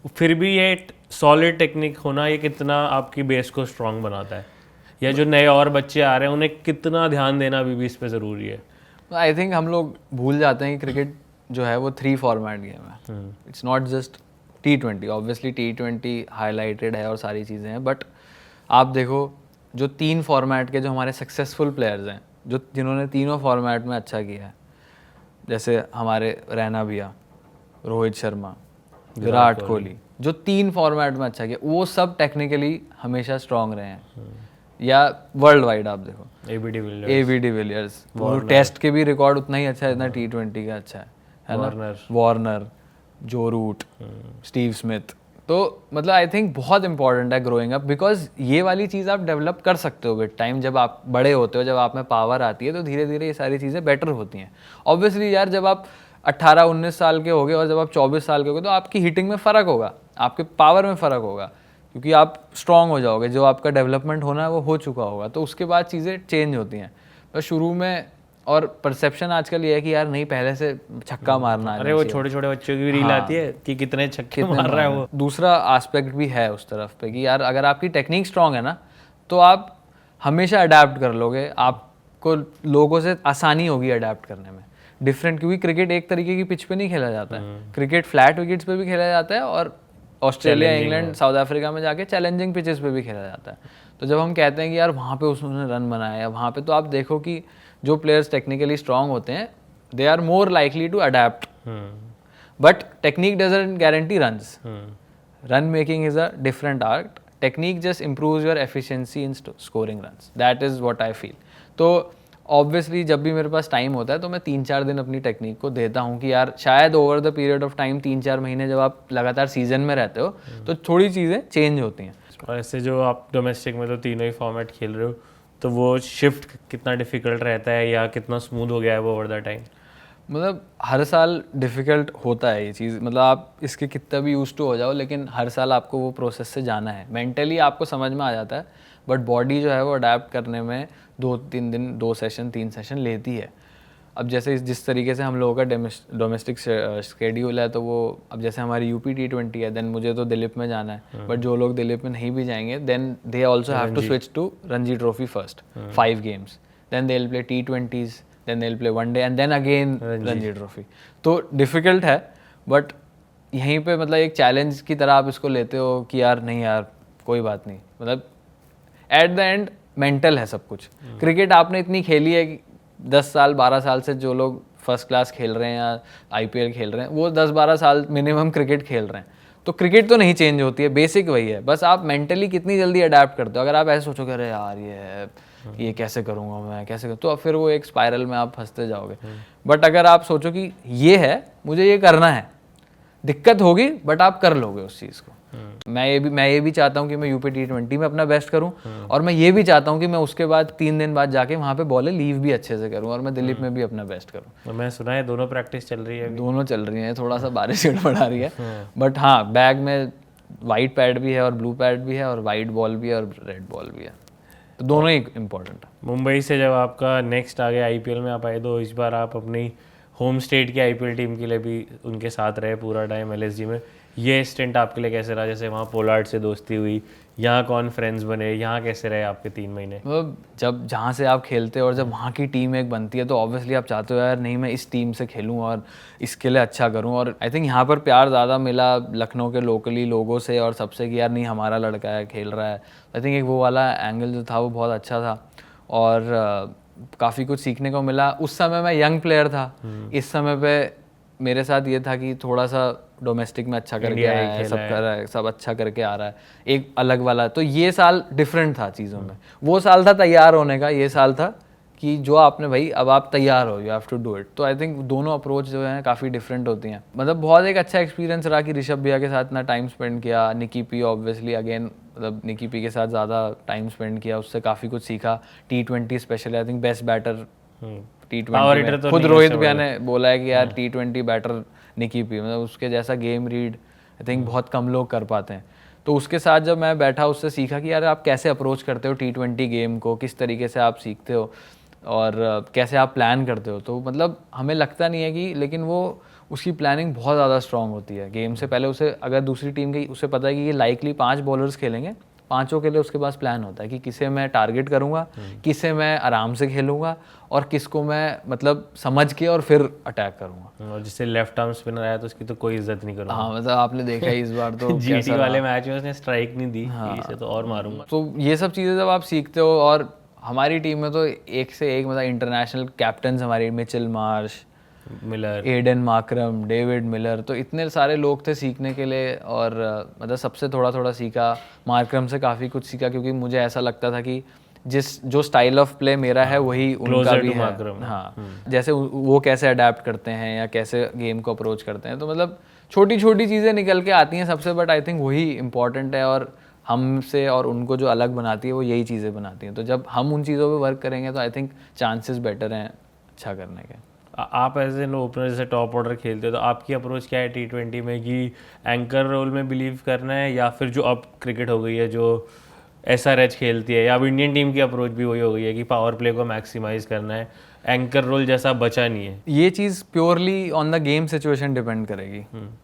फिर भी ये सॉलिड टेक्निक होना ये कितना आपकी बेस को स्ट्रॉन्ग बनाता है, या जो नए और बच्चे आ रहे हैं उन्हें कितना ध्यान देना अभी भी इस पे ज़रूरी है? आई थिंक हम लोग भूल जाते हैं कि क्रिकेट जो है वो 3 फॉर्मेट गेम है। It's not just T20। Obviously T20 highlighted है और सारी चीज़ें हैं, बट आप देखो जो 3 फॉर्मेट के जो हमारे सक्सेसफुल प्लेयर्स हैं, जो जिन्होंने तीनों फॉर्मेट में अच्छा किया है, जैसे हमारे रैना भैया, रोहित शर्मा, विराट कोहली, जो 3 फॉर्मेट में अच्छा किया, वो सब टेक्निकली हमेशा स्ट्रांग रहे हैं। या वर्ल्ड वाइड आप देखो, AB डिविलियर्स, वो टेस्ट के भी रिकॉर्ड उतना ही अच्छा है जितना T20 का अच्छा है ना। वार्नर, जो रूट, स्टीव स्मिथ। तो मतलब आई थिंक बहुत इंपॉर्टेंट है ग्रोइंग अप, बिकॉज ये वाली चीज़ आप डेवलप कर सकते हो विद टाइम। जब आप बड़े होते हो, जब आप में पावर आती है, तो धीरे धीरे ये सारी चीज़ें बेटर होती हैं। ऑब्वियसली यार जब आप 18-19 साल के हो गए और जब आप 24 साल के हो गए, तो आपकी हिटिंग में फ़र्क होगा, आपके पावर में फ़र्क होगा, क्योंकि आप स्ट्रांग हो जाओगे, जो आपका डेवलपमेंट होना है वो हो चुका होगा। तो उसके बाद चीज़ें चेंज होती हैं। तो शुरू में और परसेप्शन आजकल ये है कि यार नहीं पहले से छक्का मारना है। अरे वो छोटे छोटे बच्चों की रील आती है कि कितने छक्के मार रहा है वो। दूसरा एस्पेक्ट भी है उस तरफ पे कि यार अगर आपकी टेक्निक स्ट्रांग है ना, तो आप हमेशा अडेप्ट कर लोगे, आपको लोगों से आसानी होगी अडेप्ट करने में। डिफरेंट, क्योंकि क्रिकेट एक तरीके की पिच पे नहीं खेला जाता है। क्रिकेट फ्लैट विकेट्स पे भी खेला जाता है, और ऑस्ट्रेलिया, इंग्लैंड, साउथ अफ्रीका में जाके चैलेंजिंग पिचेस पे भी खेला जाता है। तो जब हम कहते हैं कि यार वहाँ पे उसने रन बनाया है वहाँ पे, तो आप देखो कि जो प्लेयर्स टेक्निकली स्ट्रांग होते हैं, they are more likely to adapt. But technique doesn't guarantee runs. Run making is a different art. Technique just improves your efficiency in scoring runs. That is what I feel. तो obviously जब भी मेरे पास time होता है, तो मैं 3-4 दिन अपनी टेक्निक को देता हूँ कि यार शायद over the period of time 3-4 महीने जब आप लगातार सीजन में रहते हो, तो थोड़ी चीज़ें चेंज होती हैं। और ऐसे जो आप डोमेस्टिक में तो तीनों ही फॉर्मेट खेल रहे हो, तो वो शिफ्ट कितना डिफिकल्ट रहता है या कितना स्मूथ हो गया है वो ओवर द टाइम? मतलब हर साल डिफ़िकल्ट होता है ये चीज़, मतलब आप इसके कितना भी यूज टू हो जाओ लेकिन हर साल आपको वो प्रोसेस से जाना है। मेंटली आपको समझ में आ जाता है बट बॉडी जो है वो अडेप्ट करने में 2-3 दिन 2 सेशन 3 सेशन लेती है। अब जैसे जिस तरीके से हम लोगों का डोमेस्टिक शेड्यूल है तो वो अब जैसे हमारी यूपी T20 है, देन मुझे तो दिलीप में जाना है, बट जो लोग दिलीप में नहीं भी जाएंगे then they also have to switch to Ranji trophy first 5 games, then they will play T20s, then they will play one day and then again Ranji trophy. तो डिफ़िकल्ट है बट यहीं पे मतलब एक चैलेंज की तरह आप इसको लेते हो कि यार नहीं यार कोई बात नहीं, मतलब एट द एंड मेंटल है सब कुछ। क्रिकेट आपने इतनी खेली है कि 10 साल 12 साल से जो लोग फर्स्ट क्लास खेल रहे हैं या IPL खेल रहे हैं वो 10-12 साल मिनिमम क्रिकेट खेल रहे हैं, तो क्रिकेट तो नहीं चेंज होती है, बेसिक वही है, बस आप मेंटली कितनी जल्दी अडेप्ट करते हो। अगर आप ऐसे सोचोगे अरे यार ये कैसे करूँगा मैं कैसे करूँ, तो फिर वो एक स्पाइरल में आप फंसते जाओगे। बट अगर आप सोचो कि ये है मुझे ये करना है, दिक्कत होगी बट आप कर लोगे उस चीज़ को। मैं ये भी चाहता हूँ कि मैं यूपी T20 में अपना बेस्ट करूँ और मैं ये भी चाहता हूँ कि मैं उसके बाद 3 दिन बाद जाके वहाँ पे बॉलें लीव भी अच्छे से करूँ और मैं दिलीप में भी अपना बेस्ट करूँ। तो मैं सुना है दोनों प्रैक्टिस चल रही है अभी। दोनों चल रही हैं, थोड़ा सा बारिश गड़बड़ा रही है बट हाँ बैग में वाइट पैड भी है और ब्लू पैड भी है और वाइट बॉल भी है और रेड बॉल भी है, तो दोनों ही इम्पोर्टेंट है। मुंबई से जब आपका नेक्स्ट आ गया IPL में आप आए तो इस बार आप अपनी होम स्टेट की IPL टीम के लिए भी उनके साथ रहे पूरा टाइम LSG में। ये स्टेंट आपके लिए कैसे रहा? जैसे वहाँ पोलार्ड से दोस्ती हुई, यहाँ कौन फ्रेंड्स बने, यहाँ कैसे रहे आपके 3 महीने? मतलब जब जहाँ से आप खेलते हो और जब वहाँ की टीम एक बनती है तो ऑब्वियसली आप चाहते हो यार नहीं मैं इस टीम से खेलूँ और इसके लिए अच्छा करूँ, और आई थिंक यहाँ पर प्यार ज़्यादा मिला लखनऊ के लोकली लोगों से और सबसे कि यार नहीं हमारा लड़का है खेल रहा है। आई थिंक एक वो वाला एंगल जो था वो बहुत अच्छा था और काफ़ी कुछ सीखने को मिला। उस समय मैं यंग प्लेयर था, इस समय पे मेरे साथ ये था कि थोड़ा सा डोमेस्टिक में अच्छा करके आया है, सब कर रहा है, सब अच्छा करके आ रहा है, एक अलग वाला। तो ये साल डिफरेंट था चीज़ों में, वो साल था तैयार होने का, ये साल था कि जो आपने भाई अब आप तैयार हो, you have to do it. तो आई थिंक दोनों अप्रोच जो है काफ़ी डिफरेंट होती हैं। मतलब बहुत एक अच्छा एक्सपीरियंस रहा कि ऋषभ भैया के साथ इतना टाइम स्पेंड किया, निकी पी ऑब्वियसली अगेन मतलब निकी पी के साथ ज़्यादा टाइम स्पेंड किया, उससे काफ़ी कुछ सीखा। T20 specially I think best batter T20 में तो खुद रोहित भैया ने बोला है कि यार T20 बैटर निकी पी, मतलब उसके जैसा गेम रीड आई थिंक बहुत कम लोग कर पाते हैं। तो उसके साथ जब मैं बैठा उससे सीखा कि यार आप कैसे अप्रोच करते हो T20 गेम को, किस तरीके से आप सीखते हो और कैसे आप प्लान करते हो। तो मतलब हमें लगता नहीं है कि, लेकिन वो उसकी प्लानिंग बहुत ज़्यादा स्ट्रांग होती है। गेम से पहले उसे अगर दूसरी टीम की उसे पता है कि ये लाइकली 5 बॉलर्स खेलेंगे, 5 के लिए उसके पास प्लान होता है कि किसे मैं टारगेट करूंगा, किसे मैं आराम से खेलूंगा और किसको मैं मतलब समझ के और फिर अटैक करूंगा। और जिससे लेफ्ट आर्म स्पिनर आया तो उसकी तो कोई इज्जत नहीं करूंगा। हाँ मतलब आपने देखा है इस बार तो GT वाले मैच में उसने स्ट्राइक नहीं दी, इसे तो और मारूंगा। तो ये सब चीज़ें जब आप सीखते हो, और हमारी टीम में तो एक से एक मतलब इंटरनेशनल कैप्टन हमारी, Mitchell Marsh, Miller, Aiden Markram, David Miller, तो इतने सारे लोग थे सीखने के लिए। और मतलब सबसे थोड़ा थोड़ा सीखा, मार्क्रम से काफ़ी कुछ सीखा क्योंकि मुझे ऐसा लगता था कि जो स्टाइल ऑफ प्ले मेरा है वही उनका भी है। हाँ जैसे वो कैसे अडेप्ट करते हैं या कैसे गेम को अप्रोच करते हैं, तो मतलब छोटी छोटी चीज़ें निकल के आती हैं सबसे, बट आई थिंक वही इंपॉर्टेंट है और हमसे और उनको जो अलग बनाती है वो यही चीज़ें बनाती हैं। तो जब हम उन चीज़ों पे वर्क करेंगे तो आई थिंक चांसेस बेटर हैं अच्छा करने के। आप एज एन ओपनर जैसे टॉप ऑर्डर खेलते हो तो आपकी अप्रोच क्या है T20 में, कि एंकर रोल में बिलीव करना है या फिर जो अब क्रिकेट हो गई है जो SRH खेलती है, या अब इंडियन टीम की अप्रोच भी वही हो गई है कि पावर प्ले को मैक्सिमाइज करना है, एंकर रोल जैसा बचा नहीं है? ये चीज़ purely on the game situation depend करेगी।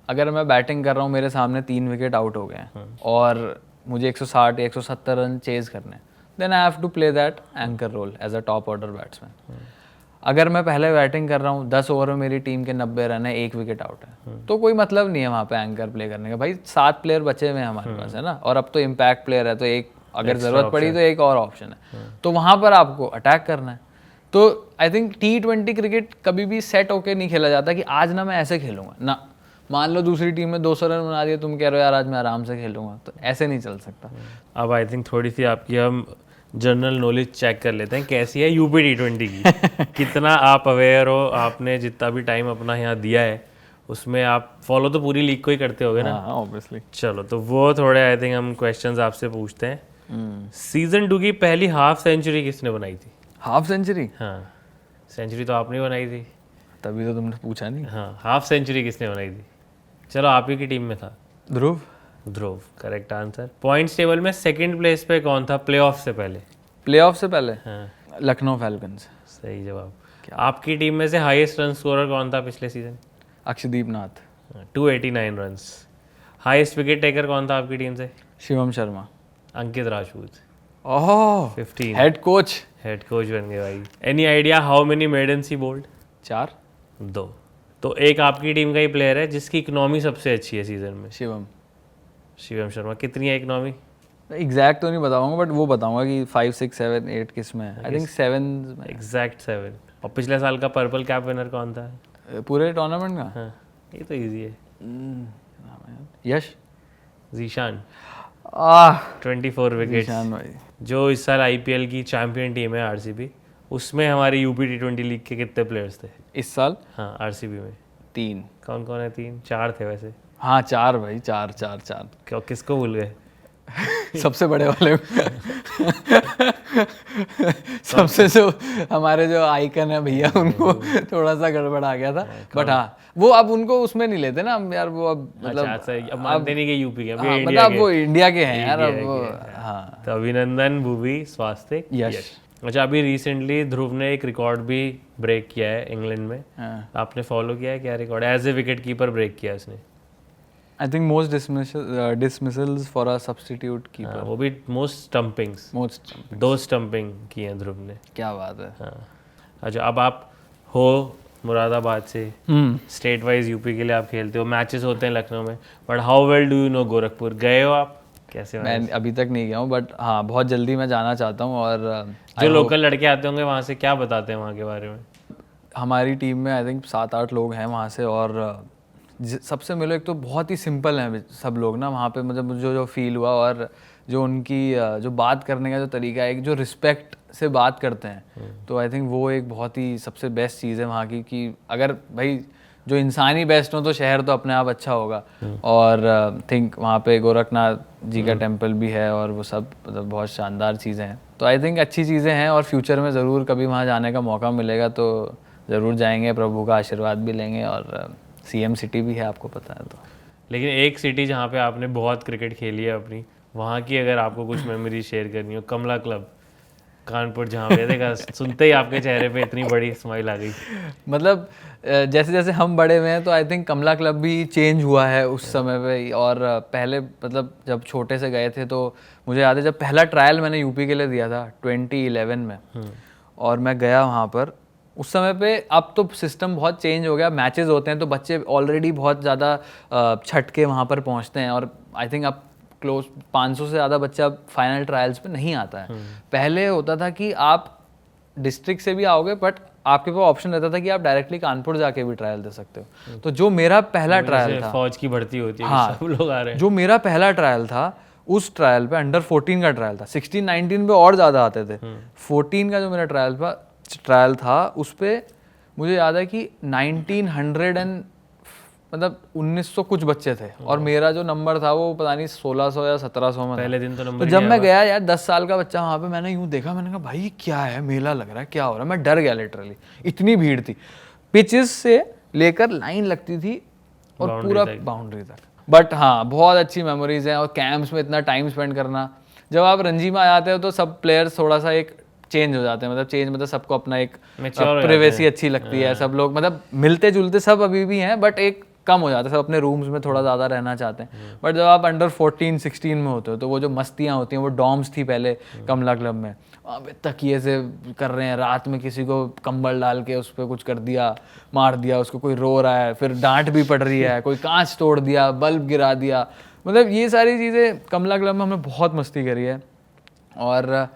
अगर मैं बैटिंग कर रहा हूँ, मेरे सामने 3 विकेट आउट हो गए हैं और मुझे 160 या 170 रन चेज करने, then I have to play that anchor role as a top order batsman. अगर मैं पहले बैटिंग कर रहा हूँ, 10 ओवर में मेरी टीम के 90 रन है, 1 विकेट आउट है, तो कोई मतलब नहीं है वहाँ पे एंकर प्ले करने का। भाई 7 प्लेयर बचे हुए हैं हमारे पास, है ना, और अब तो इम्पैक्ट प्लेयर है, तो एक अगर ज़रूरत पड़ी तो एक और ऑप्शन है, तो वहाँ पर आपको अटैक करना है। तो आई थिंक T20 क्रिकेट कभी भी सेट होके नहीं खेला जाता कि आज ना मैं ऐसे खेलूंगा ना, मान लो दूसरी टीम में 200 रन बना दिए, तुम कह रहे हो यार आज मैं आराम से खेलूंगा, तो ऐसे नहीं चल सकता। अब आई थिंक थोड़ी सी आपकी हम जनरल नॉलेज चेक कर लेते हैं, कैसी है यूपी T20 की कितना आप अवेयर हो, आपने जितना भी टाइम अपना यहाँ दिया है उसमें आप फॉलो तो पूरी लीग को ही करते होगे ना? हाँ ऑब्वियसली। चलो तो वो थोड़े आई थिंक हम क्वेश्चंस आपसे पूछते हैं। सीजन 2 की पहली हाफ सेंचुरी किसने बनाई थी? Half century? हाँ, सेंचुरी तो आपने बनाई थी। तभी तो तुमने पूछा नहीं। हाँ, हाफ सेंचुरी किसने बनाई थी? चलो आप ही की टीम में था। ध्रुव। ध्रुव, करेक्ट आंसर। पॉइंट्स टेबल में सेकंड प्लेस पे कौन था प्लेऑफ से पहले? प्लेऑफ से पहले हाँ, लखनऊ फैल्कन्स। सही जवाब। आपकी टीम में से हाईएस्ट रन स्कोरर कौन था पिछले season? Akshdeep Nath. 289 runs. Highest wicket taker कौन था आपकी टीम से? Shivam Sharma. Ankit Rajput, oh 15। Head coach. Head coach बन गए भाई। Any idea how many maidens he bowled? 4। 2। तो एक आपकी टीम का ही प्लेयर है जिसकी इकोनॉमी सबसे अच्छी है सीजन में। शिवम। शिवम शर्मा। कितनी है इकोनॉमी? एग्जैक्ट तो नहीं बताऊंगा बट वो बताऊंगा कि 5, 6, 7, 8 किस में है। आई थिंक 7 में। एग्जैक्ट 7। और पिछले साल का पर्पल कैप विनर कौन था? पूरे टूर्नामेंट का। हाँ, ये तो इजी है। यश। जीशान, आह 24 विकेट्स। ईशान भाई। जो इस साल आईपीएल की चैंपियन टीम है आरसीबी, उसमें हमारी यूपी T20 लीग के कितने प्लेयर्स थे इस साल हाँ आरसीबी में? 3। कौन कौन है? 3? 4 थे वैसे। हाँ 4 भाई, 4 4 4। क्यों, किसको भूल गए? सबसे बड़े वाले सबसे जो हमारे जो आइकन है भैया उनको थोड़ा सा गड़बड़ आ गया था। बट हाँ वो अब उनको उसमें नहीं लेते ना हम यार, वो अब मतलब अब मानते नहीं कि यूपी के, अभी हाँ, इंडिया मतलब के। वो इंडिया के हैं यार अब इंडिया वो। के, हाँ तो अभिनंदन, भुवी, स्वास्तिक, यश। अच्छा, अभी रिसेंटली ध्रुव ने एक रिकॉर्ड भी ब्रेक किया है इंग्लैंड में। हाँ। आपने फॉलो किया है क्या record? As a wicket keeper break किया उसने। I think most dismissals for a substitute हाँ, कीपर। वो भी मोस्ट स्टंपिंग्स। मोस्ट। 2 स्टंपिंग की हैं ध्रुव ने। क्या बात है। हाँ, अच्छा, अब आप हो मुरादाबाद से, स्टेट वाइज यूपी के लिए आप खेलते हो, मैचेस होते हैं लखनऊ में, but how well do you know Gorakhpur? गए हो आप? कैसे? मैं अभी तक नहीं गया हूँ बट हाँ बहुत जल्दी मैं जाना चाहता हूँ। और जो लोकल लड़के आते होंगे वहाँ से, क्या बताते हैं वहाँ के बारे में? हमारी टीम में आई थिंक 7-8 लोग हैं वहाँ से। और सबसे मिलो एक तो बहुत ही सिंपल हैं सब लोग ना वहाँ पे। मतलब मुझे जो फील हुआ और जो उनकी जो बात करने का जो तरीका है, जो रिस्पेक्ट से बात करते हैं, तो आई थिंक वो एक बहुत ही सबसे बेस्ट चीज़ है वहाँ की। कि अगर भाई जो इंसान ही बेस्ट हो तो शहर तो अपने आप अच्छा होगा। और थिंक वहाँ पे गोरखनाथ जी का टेम्पल भी है और वो सब मतलब बहुत शानदार चीज़ें हैं। तो आई थिंक अच्छी चीज़ें हैं और फ्यूचर में ज़रूर कभी वहाँ जाने का मौका मिलेगा तो ज़रूर जाएंगे, प्रभु का आशीर्वाद भी लेंगे। और सीएम सिटी भी है, आपको पता है। तो लेकिन एक सिटी जहाँ पे आपने बहुत क्रिकेट खेली है अपनी, वहाँ की अगर आपको कुछ मेमोरी शेयर करनी हो, कमला क्लब कानपुर, जहाँ पे देखा सुनते ही आपके चेहरे पे इतनी बड़ी स्माइल आ गई। मतलब जैसे जैसे हम बड़े हुए हैं तो आई थिंक कमला क्लब भी चेंज हुआ है उस समय पे। और पहले मतलब जब छोटे से गए थे तो मुझे याद है जब पहला ट्रायल मैंने यूपी के लिए दिया था 2011 में, और मैं गया वहाँ पर उस समय पे। अब तो सिस्टम बहुत चेंज हो गया, मैचेस होते हैं तो बच्चे ऑलरेडी बहुत ज़्यादा छट के वहाँ पर पहुँचते हैं। और आई थिंक अब क्लोज 500 से ज़्यादा बच्चा फाइनल ट्रायल्स पे नहीं आता है। पहले होता था कि आप डिस्ट्रिक्ट से भी आओगे बट आपके पास ऑप्शन रहता था कि आप डायरेक्टली कानपुर जाके भी ट्रायल दे सकते हो। तो जो मेरा पहला ट्रायल था, फौज की भर्ती होती है, हाँ, सब लोग आ रहे हैं। जो मेरा पहला ट्रायल था उस ट्रायल पे अंडर 14 का ट्रायल था। 16-19 पे और ज़्यादा आते थे। 14 का जो मेरा ट्रायल था उस पर मुझे याद है कि 1900 कुछ बच्चे थे और मेरा जो नंबर था वो पता नहीं 1600 या 1700 में पहले था। दिन तो तो नंबर जब मैं गया यार 10 साल का बच्चा वहाँ पे, मैंने यूँ देखा, मैंने कहा भाई क्या है, मेला लग रहा है, क्या हो रहा है। मैं डर गया लिटरली, इतनी भीड़ थी। पिचेस से लेकर लाइन लगती थी और पूरा बाउंड्री तक। बट हाँ बहुत अच्छी मेमोरीज हैं। और कैंप्स में इतना टाइम स्पेंड करना, जब आप रणजी में आ जाते हो तो सब प्लेयर्स थोड़ा सा एक चेंज हो जाते हैं। मतलब चेंज मतलब सबको अपना एक प्राइवेसी अच्छी लगती है। सब लोग मतलब मिलते जुलते सब अभी भी हैं बट एक कम हो जाता है, सब अपने रूम्स में थोड़ा ज़्यादा रहना चाहते हैं। बट जब आप अंडर 14-16 में होते हो तो वो जो मस्तियाँ होती हैं, वो डॉम्स थी पहले कमला क्लब में, वहाँ पे तकिए से कर रहे हैं, रात में किसी को कंबल डाल के उस पर कुछ कर दिया, मार दिया उसको, कोई रो रहा है, फिर डांट भी पड़ रही है, कोई कांच तोड़ दिया, बल्ब गिरा दिया। मतलब ये सारी चीज़ें कमला क्लब में हमने बहुत मस्ती करी है। और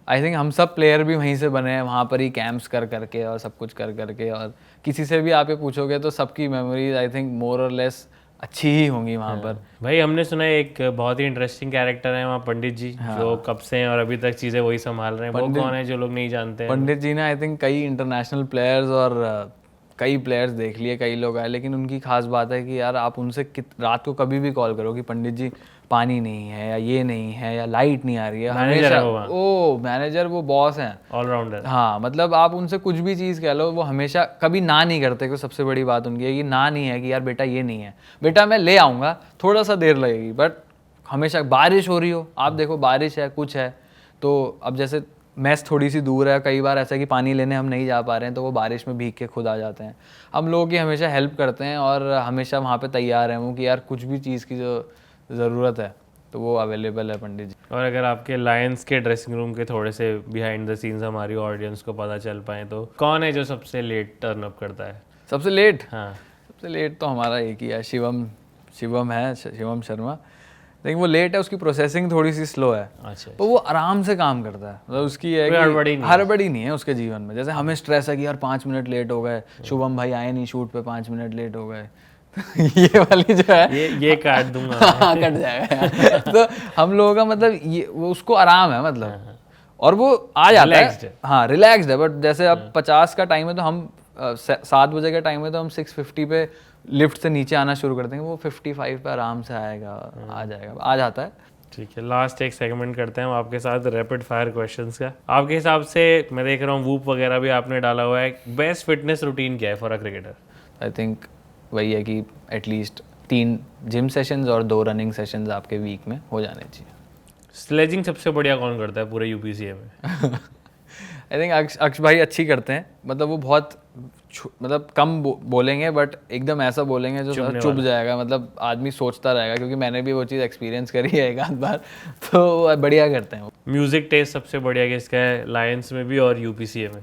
आई थिंक हम सब प्लेयर भी वहीं से बने हैं, वहाँ पर ही कैंप्स कर करके और सब कुछ कर करके। और किसी से भी आप ये पूछोगे तो सबकी मेमोरीज आई थिंक मोर और लेस अच्छी ही होंगी वहाँ पर। भाई हमने सुना है एक बहुत ही इंटरेस्टिंग कैरेक्टर है वहाँ, पंडित जी, जो कब से हैं और अभी तक चीज़ें वही संभाल रहे हैं। वो कौन है जो लोग नहीं जानते हैं? पंडित जी ने आई थिंक कई इंटरनेशनल प्लेयर्स और कई प्लेयर्स देख लिए, कई लोग आए, लेकिन उनकी खास बात है कि यार आप उनसे रात को कभी भी कॉल करो कि पंडित जी पानी नहीं है या ये नहीं है या लाइट नहीं आ रही है, Manager हमेशा है वो वहाँ। ओ मैनेजर वो बॉस हैं। ऑलराउंडर। हाँ मतलब आप उनसे कुछ भी चीज़ कह लो, वो हमेशा कभी ना नहीं करते। कोई सबसे बड़ी बात उनकी है कि ना नहीं है कि यार बेटा ये नहीं है, बेटा मैं ले आऊँगा, थोड़ा सा देर लगेगी, बट हमेशा बारिश हो रही हो, आप देखो बारिश है कुछ है, तो अब जैसे मैस थोड़ी सी दूर है, कई बार ऐसा है कि पानी लेने हम नहीं जा पा रहे हैं, तो वो बारिश में भीग के खुद आ जाते हैं। हम लोगों की हमेशा हेल्प करते हैं और हमेशा वहाँ पे तैयार हैं वो कि यार कुछ भी चीज़ की जो ज़रूरत है तो वो अवेलेबल है पंडित जी। और अगर आपके लायंस के ड्रेसिंग रूम के थोड़े से बिहाइंड द सीन्स हमारी ऑडियंस को पता चल पाए तो कौन है जो सबसे लेट टर्न अप करता है? सबसे लेट? हाँ, सबसे लेट तो हमारा एक ही है, शिवम है, शिवम शर्मा। लेकिन वो लेट है, उसकी प्रोसेसिंग थोड़ी सी स्लो है, अच्छा। तो वो आराम से काम करता है। मतलब उसकी है कोई हड़बड़ी कि नहीं हड़बड़ी नहीं है उसके जीवन में। जैसे हमें स्ट्रेस है कि यार 5 मिनट लेट हो गए, शुभम भाई आए नहीं शूट पे, 5 मिनट लेट हो गए ये वाली जो है ये काट दूंगा। हाँ कट जाएगा यार। तो हम लोगों का मतलब ये वो उसको आराम है मतलब, और वो आ जाता Relaxed है। है। हाँ रिलैक्स्ड है। बट जैसे अब 50 का टाइम है तो हम 7 बजे का टाइम है तो हम 6:50 पे लिफ्ट से नीचे आना शुरू कर देंगे, वो 55 पे आराम से आएगा, आ जाएगा, आ जाता है। ठीक है, लास्ट एक सेगमेंट करते हैं हम आपके साथ रैपिड फायर क्वेश्चंस का। आपके हिसाब से मैं देख रहा हूँ वूप वगैरह भी आपने डाला हुआ है, बेस्ट फिटनेस रूटीन क्या है for a cricketer? I think वही है कि एटलीस्ट 3 जिम सेशंस और 2 रनिंग सेशंस आपके वीक में हो जाने चाहिए। स्लेजिंग सबसे बढ़िया कौन करता है पूरे यूपीसीए में? आई थिंक अक्ष भाई अच्छी करते हैं। मतलब वो बहुत मतलब कम बोलेंगे बट एकदम ऐसा बोलेंगे जो चुभ जाएगा, मतलब आदमी सोचता रहेगा, क्योंकि मैंने भी वो चीज़ एक्सपीरियंस करी है एक आध बार। तो वो बढ़िया करते हैं वो। म्यूजिक टेस्ट सबसे बढ़िया किसका है लायंस में भी और यूपीसीए में?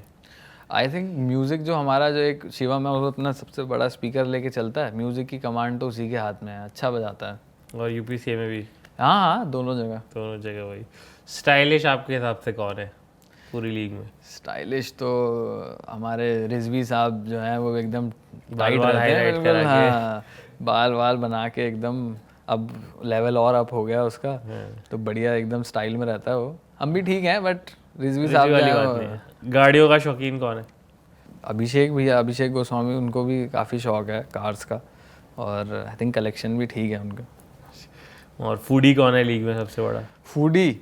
आई थिंक म्यूज़िक जो हमारा जो एक शिवम है वो अपना सबसे बड़ा स्पीकर लेके चलता है, म्यूज़िक की कमांड तो उसी के हाथ में है, अच्छा बजाता है। और यूपीसीए में भी? हाँ हाँ दोनों जगह वही। स्टाइलिश आपके हिसाब से कौन है पूरी लीग में? स्टाइलिश तो हमारे रिजवी साहब जो हैं वो एकदम बाल टाइट रहते हैं हाईलाइट बिल्कुल। करा हाँ बाल वाल बना के एकदम, अब लेवल और अप हो गया उसका, तो बढ़िया एकदम स्टाइल में रहता है वो। हम भी ठीक हैं बट रिजवी साहब वाली बात नहीं है। गाड़ियों का शौकीन कौन है? अभिषेक भैया, अभिषेक गोस्वामी, उनको भी काफ़ी शौक है कार्स का, और आई थिंक कलेक्शन भी ठीक है उनका। और फूडी कौन है लीग में सबसे बड़ा? फूडी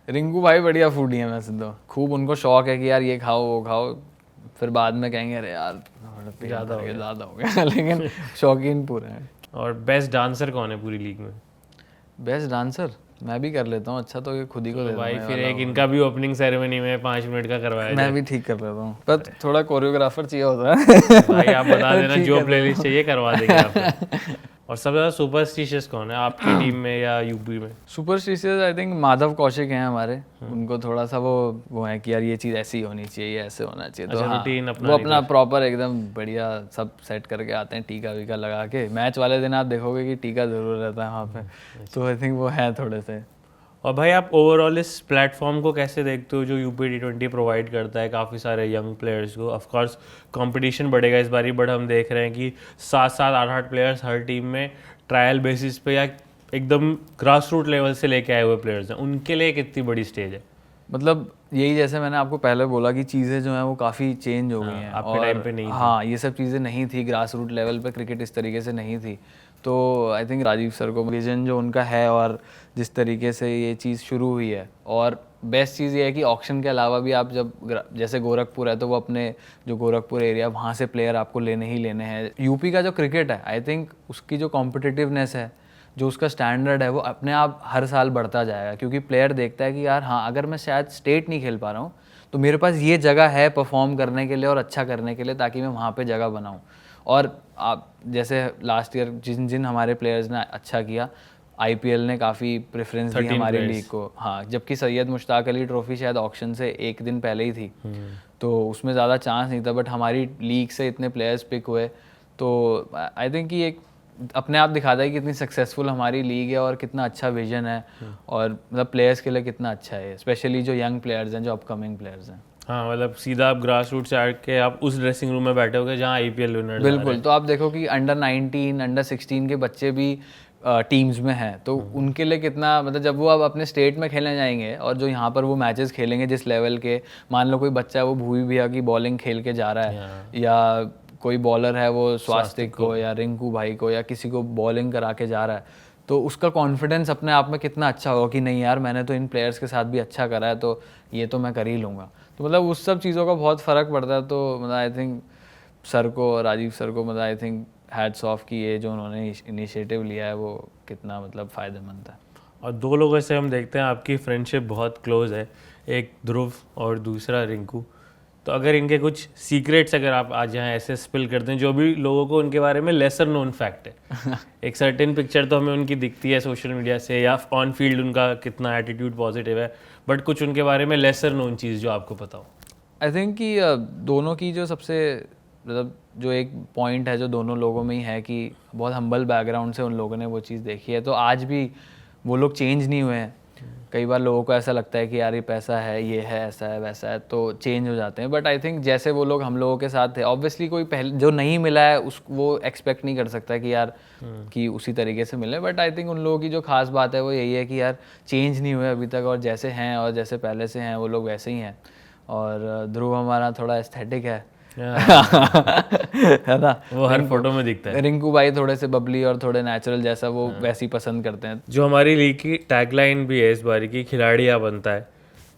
रिंकू भाई बढ़िया फूडी है वैसे तो, खूब उनको शौक है कि यार ये खाओ वो खाओ, फिर बाद में कहेंगे अरे यार ज़्यादा हो गया लेकिन शौकीन पूरे हैं। और बेस्ट डांसर कौन है पूरी लीग में? बेस्ट डांसर मैं भी कर लेता हूँ अच्छा, तो ये खुद ही को दे भाई दूंगा फिर ये एक इनका भी ओपनिंग सेरेमनी में 5 मिनट का करवाया मैं जाए। भी ठीक कर लेता हूँ, पर थोड़ा कोरियोग्राफर चाहिए होता है भाई आप बता देना जो प्लेलिस्ट चाहिए करवा देंगे आपको। और सबसे ज़्यादा सुपरस्टिशियस कौन है आपकी टीम में या यूपी में? Superstitious I think Madhav Kaushik हैं हमारे, उनको थोड़ा सा वो है कि यार ये चीज़ ऐसी होनी चाहिए, ये ऐसे होना चाहिए। तो हाँ, रूटीन वो अपना प्रॉपर एकदम बढ़िया सब सेट करके आते हैं, टीका वीका लगा के। मैच वाले दिन आप देखोगे कि टीका ज़रूर रहता है वहाँ पे, तो आई थिंक वो है थोड़े से। और भाई आप ओवरऑल इस प्लेटफॉर्म को कैसे देखते हो जो यूपी T20 प्रोवाइड करता है काफ़ी सारे यंग प्लेयर्स को? ऑफ कोर्स कंपटीशन बढ़ेगा इस बारी, बट हम देख रहे हैं कि 7-7 8-8 प्लेयर्स हर टीम में ट्रायल बेसिस पे या एकदम ग्रास रूट लेवल से लेके आए हुए प्लेयर्स हैं, उनके लिए कितनी बड़ी स्टेज है? मतलब यही जैसे मैंने आपको पहले बोला कि चीज़ें जो हैं वो काफ़ी चेंज हो गई हैं, आपके टाइम पे नहीं थी। हाँ ये सब चीज़ें नहीं थी, ग्रास रूट लेवल पे क्रिकेट इस तरीके से नहीं थी। तो आई थिंक राजीव सर को विजन जो उनका है और जिस तरीके से ये चीज़ शुरू हुई है, और बेस्ट चीज़ ये है कि ऑक्शन के अलावा भी आप जब जैसे गोरखपुर है तो वो अपने जो गोरखपुर एरिया वहाँ से प्लेयर आपको लेने ही लेने हैं। यूपी का जो क्रिकेट है आई थिंक उसकी जो कॉम्पिटिटिवनेस है, जो उसका स्टैंडर्ड है, वो अपने आप हर साल बढ़ता जाएगा, क्योंकि प्लेयर देखता है कि यार हाँ अगर मैं शायद स्टेट नहीं खेल पा रहा हूँ तो मेरे पास ये जगह है परफॉर्म करने के लिए और अच्छा करने के लिए, ताकि मैं वहाँ पे जगह बनाऊँ। और आप जैसे लास्ट ईयर जिन जिन हमारे प्लेयर्स ने अच्छा किया, आईपीएल ने काफ़ी प्रेफरेंस दी हमारी लीग को। हाँ जबकि सैयद मुश्ताक अली ट्रॉफी शायद ऑक्शन से एक दिन पहले ही थी, तो उसमें ज़्यादा चांस नहीं था, बट हमारी लीग से इतने प्लेयर्स पिक हुए, तो आई थिंक कि एक अपने आप दिखाता है कि कितनी सक्सेसफुल हमारी लीग है और कितना अच्छा विजन है, और मतलब प्लेयर्स के लिए कितना अच्छा है, स्पेशली जो यंग प्लेयर्स हैं, जो अपकमिंग प्लेयर्स हैं। हाँ मतलब सीधा आप ग्रास रूट से आके आप उस ड्रेसिंग रूम में बैठे होगे जहाँ आईपीएल विनर। बिल्कुल, तो आप देखो कि अंडर 19 अंडर 16 के बच्चे भी टीम्स में हैं, तो उनके लिए कितना, मतलब जब वो अब अपने स्टेट में खेलने जाएंगे और जो यहाँ पर वो मैचेस खेलेंगे जिस लेवल के, मान लो कोई बच्चा है वो भूवी भैया की बॉलिंग खेल के जा रहा है, या कोई बॉलर है वो स्वास्तिक को या रिंकू भाई को या किसी को बॉलिंग करा के जा रहा है, तो उसका कॉन्फिडेंस अपने आप में कितना अच्छा होगा कि नहीं यार मैंने तो इन प्लेयर्स के साथ भी अच्छा करा है, तो ये तो मैं कर ही लूँगा। तो मतलब उस सब चीज़ों का बहुत फ़र्क पड़ता है। तो मतलब आई थिंक सर को, राजीव सर को, मतलब आई थिंक हैट्स ऑफ कि ये जो उन्होंने इनिशिएटिव लिया है वो कितना मतलब फ़ायदेमंद है। और दो लोगों से हम देखते हैं आपकी फ्रेंडशिप बहुत क्लोज है, एक ध्रुव और दूसरा रिंकू। तो अगर इनके कुछ सीक्रेट्स अगर आप आज यहाँ ऐसे स्पिल करते हैं जो भी लोगों को उनके बारे में लेसर नोन फैक्ट है एक सर्टेन पिक्चर तो हमें उनकी दिखती है सोशल मीडिया से या ऑन फील्ड उनका कितना एटीट्यूड पॉजिटिव है, बट कुछ उनके बारे में लेसर नोन चीज़ जो आपको पता हो। आई थिंक कि दोनों की जो सबसे मतलब जो एक पॉइंट है जो दोनों लोगों में ही है कि बहुत हम्बल बैकग्राउंड से उन लोगों ने वो चीज़ देखी है, तो आज भी वो लोग चेंज नहीं हुए हैं। कई बार लोगों को ऐसा लगता है कि यार ये पैसा है, ये है, ऐसा है, वैसा है, तो चेंज हो जाते हैं। बट आई थिंक जैसे वो लोग हम लोगों के साथ थे, ऑब्वियसली कोई पहले जो नहीं मिला है उस वो एक्सपेक्ट नहीं कर सकता कि यार कि उसी तरीके से मिले। बट आई थिंक उन लोगों की जो खास बात है वो यही है कि यार चेंज नहीं हुए अभी तक, और जैसे हैं और जैसे पहले से हैं वो लोग वैसे ही हैं। और ध्रुव हमारा थोड़ा एस्थेटिक है है ना, वो हर फोटो में दिखता है। रिंकू भाई थोड़े से बबली और थोड़े नेचुरल जैसा वो वैसी पसंद करते हैं। जो हमारी लीग की टैगलाइन भी है इस बारी की, खिलाड़ियाँ बनता है।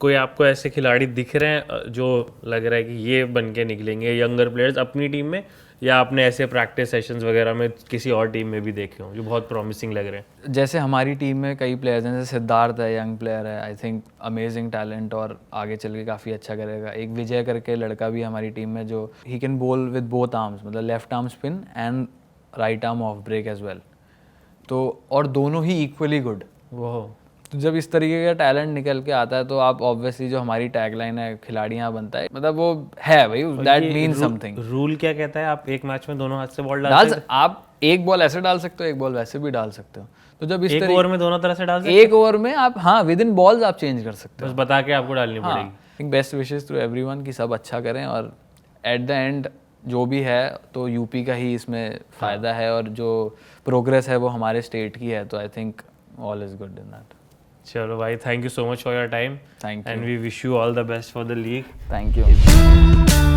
कोई आपको ऐसे खिलाड़ी दिख रहे हैं जो लग रहा है कि ये बन के निकलेंगे यंगर प्लेयर्स अपनी टीम में, या आपने ऐसे प्रैक्टिस सेशंस वगैरह में किसी और टीम में भी देखे हों जो बहुत प्रॉमिसिंग लग रहे हैं? जैसे हमारी टीम में कई प्लेयर्स हैं, जैसे सिद्धार्थ है, यंग प्लेयर है, आई थिंक अमेजिंग टैलेंट और आगे चल के काफ़ी अच्छा करेगा। एक विजय करके लड़का भी हमारी टीम में जो ही can bowl with both arms, मतलब left arm spin and right arm off break as well, तो और दोनों ही इक्वली गुड। वो तो जब इस तरीके का टैलेंट निकल के आता है तो आप ऑब्वियसली जो हमारी टैगलाइन है खिलाड़ियाँ बनता है, मतलब वो है भाई, दैट मीन्स समथिंग। रूल क्या कहता है? आप एक मैच में दोनों हाथ से बॉल डाल सकते आप एक बॉल ऐसे डाल सकते हो, एक बॉल वैसे भी डाल सकते हो। तो जब इस एक ओवर में दोनों तरह से डाल सकते एक ओवर में आप हाँ विद इन बॉल्स आप चेंज कर सकते हो? हो। बस बता के आपको डालनी पड़ेगी। बेस्ट विशेस टू एवरीवन कि सब अच्छा करें, और एट द एंड जो भी है तो यूपी का ही इसमें फ़ायदा है, और जो प्रोग्रेस है वो हमारे स्टेट की है। तो I think all is good in that. चलो भाई, thank you so much for your time thank you and we wish you all the best for the league. Thank you.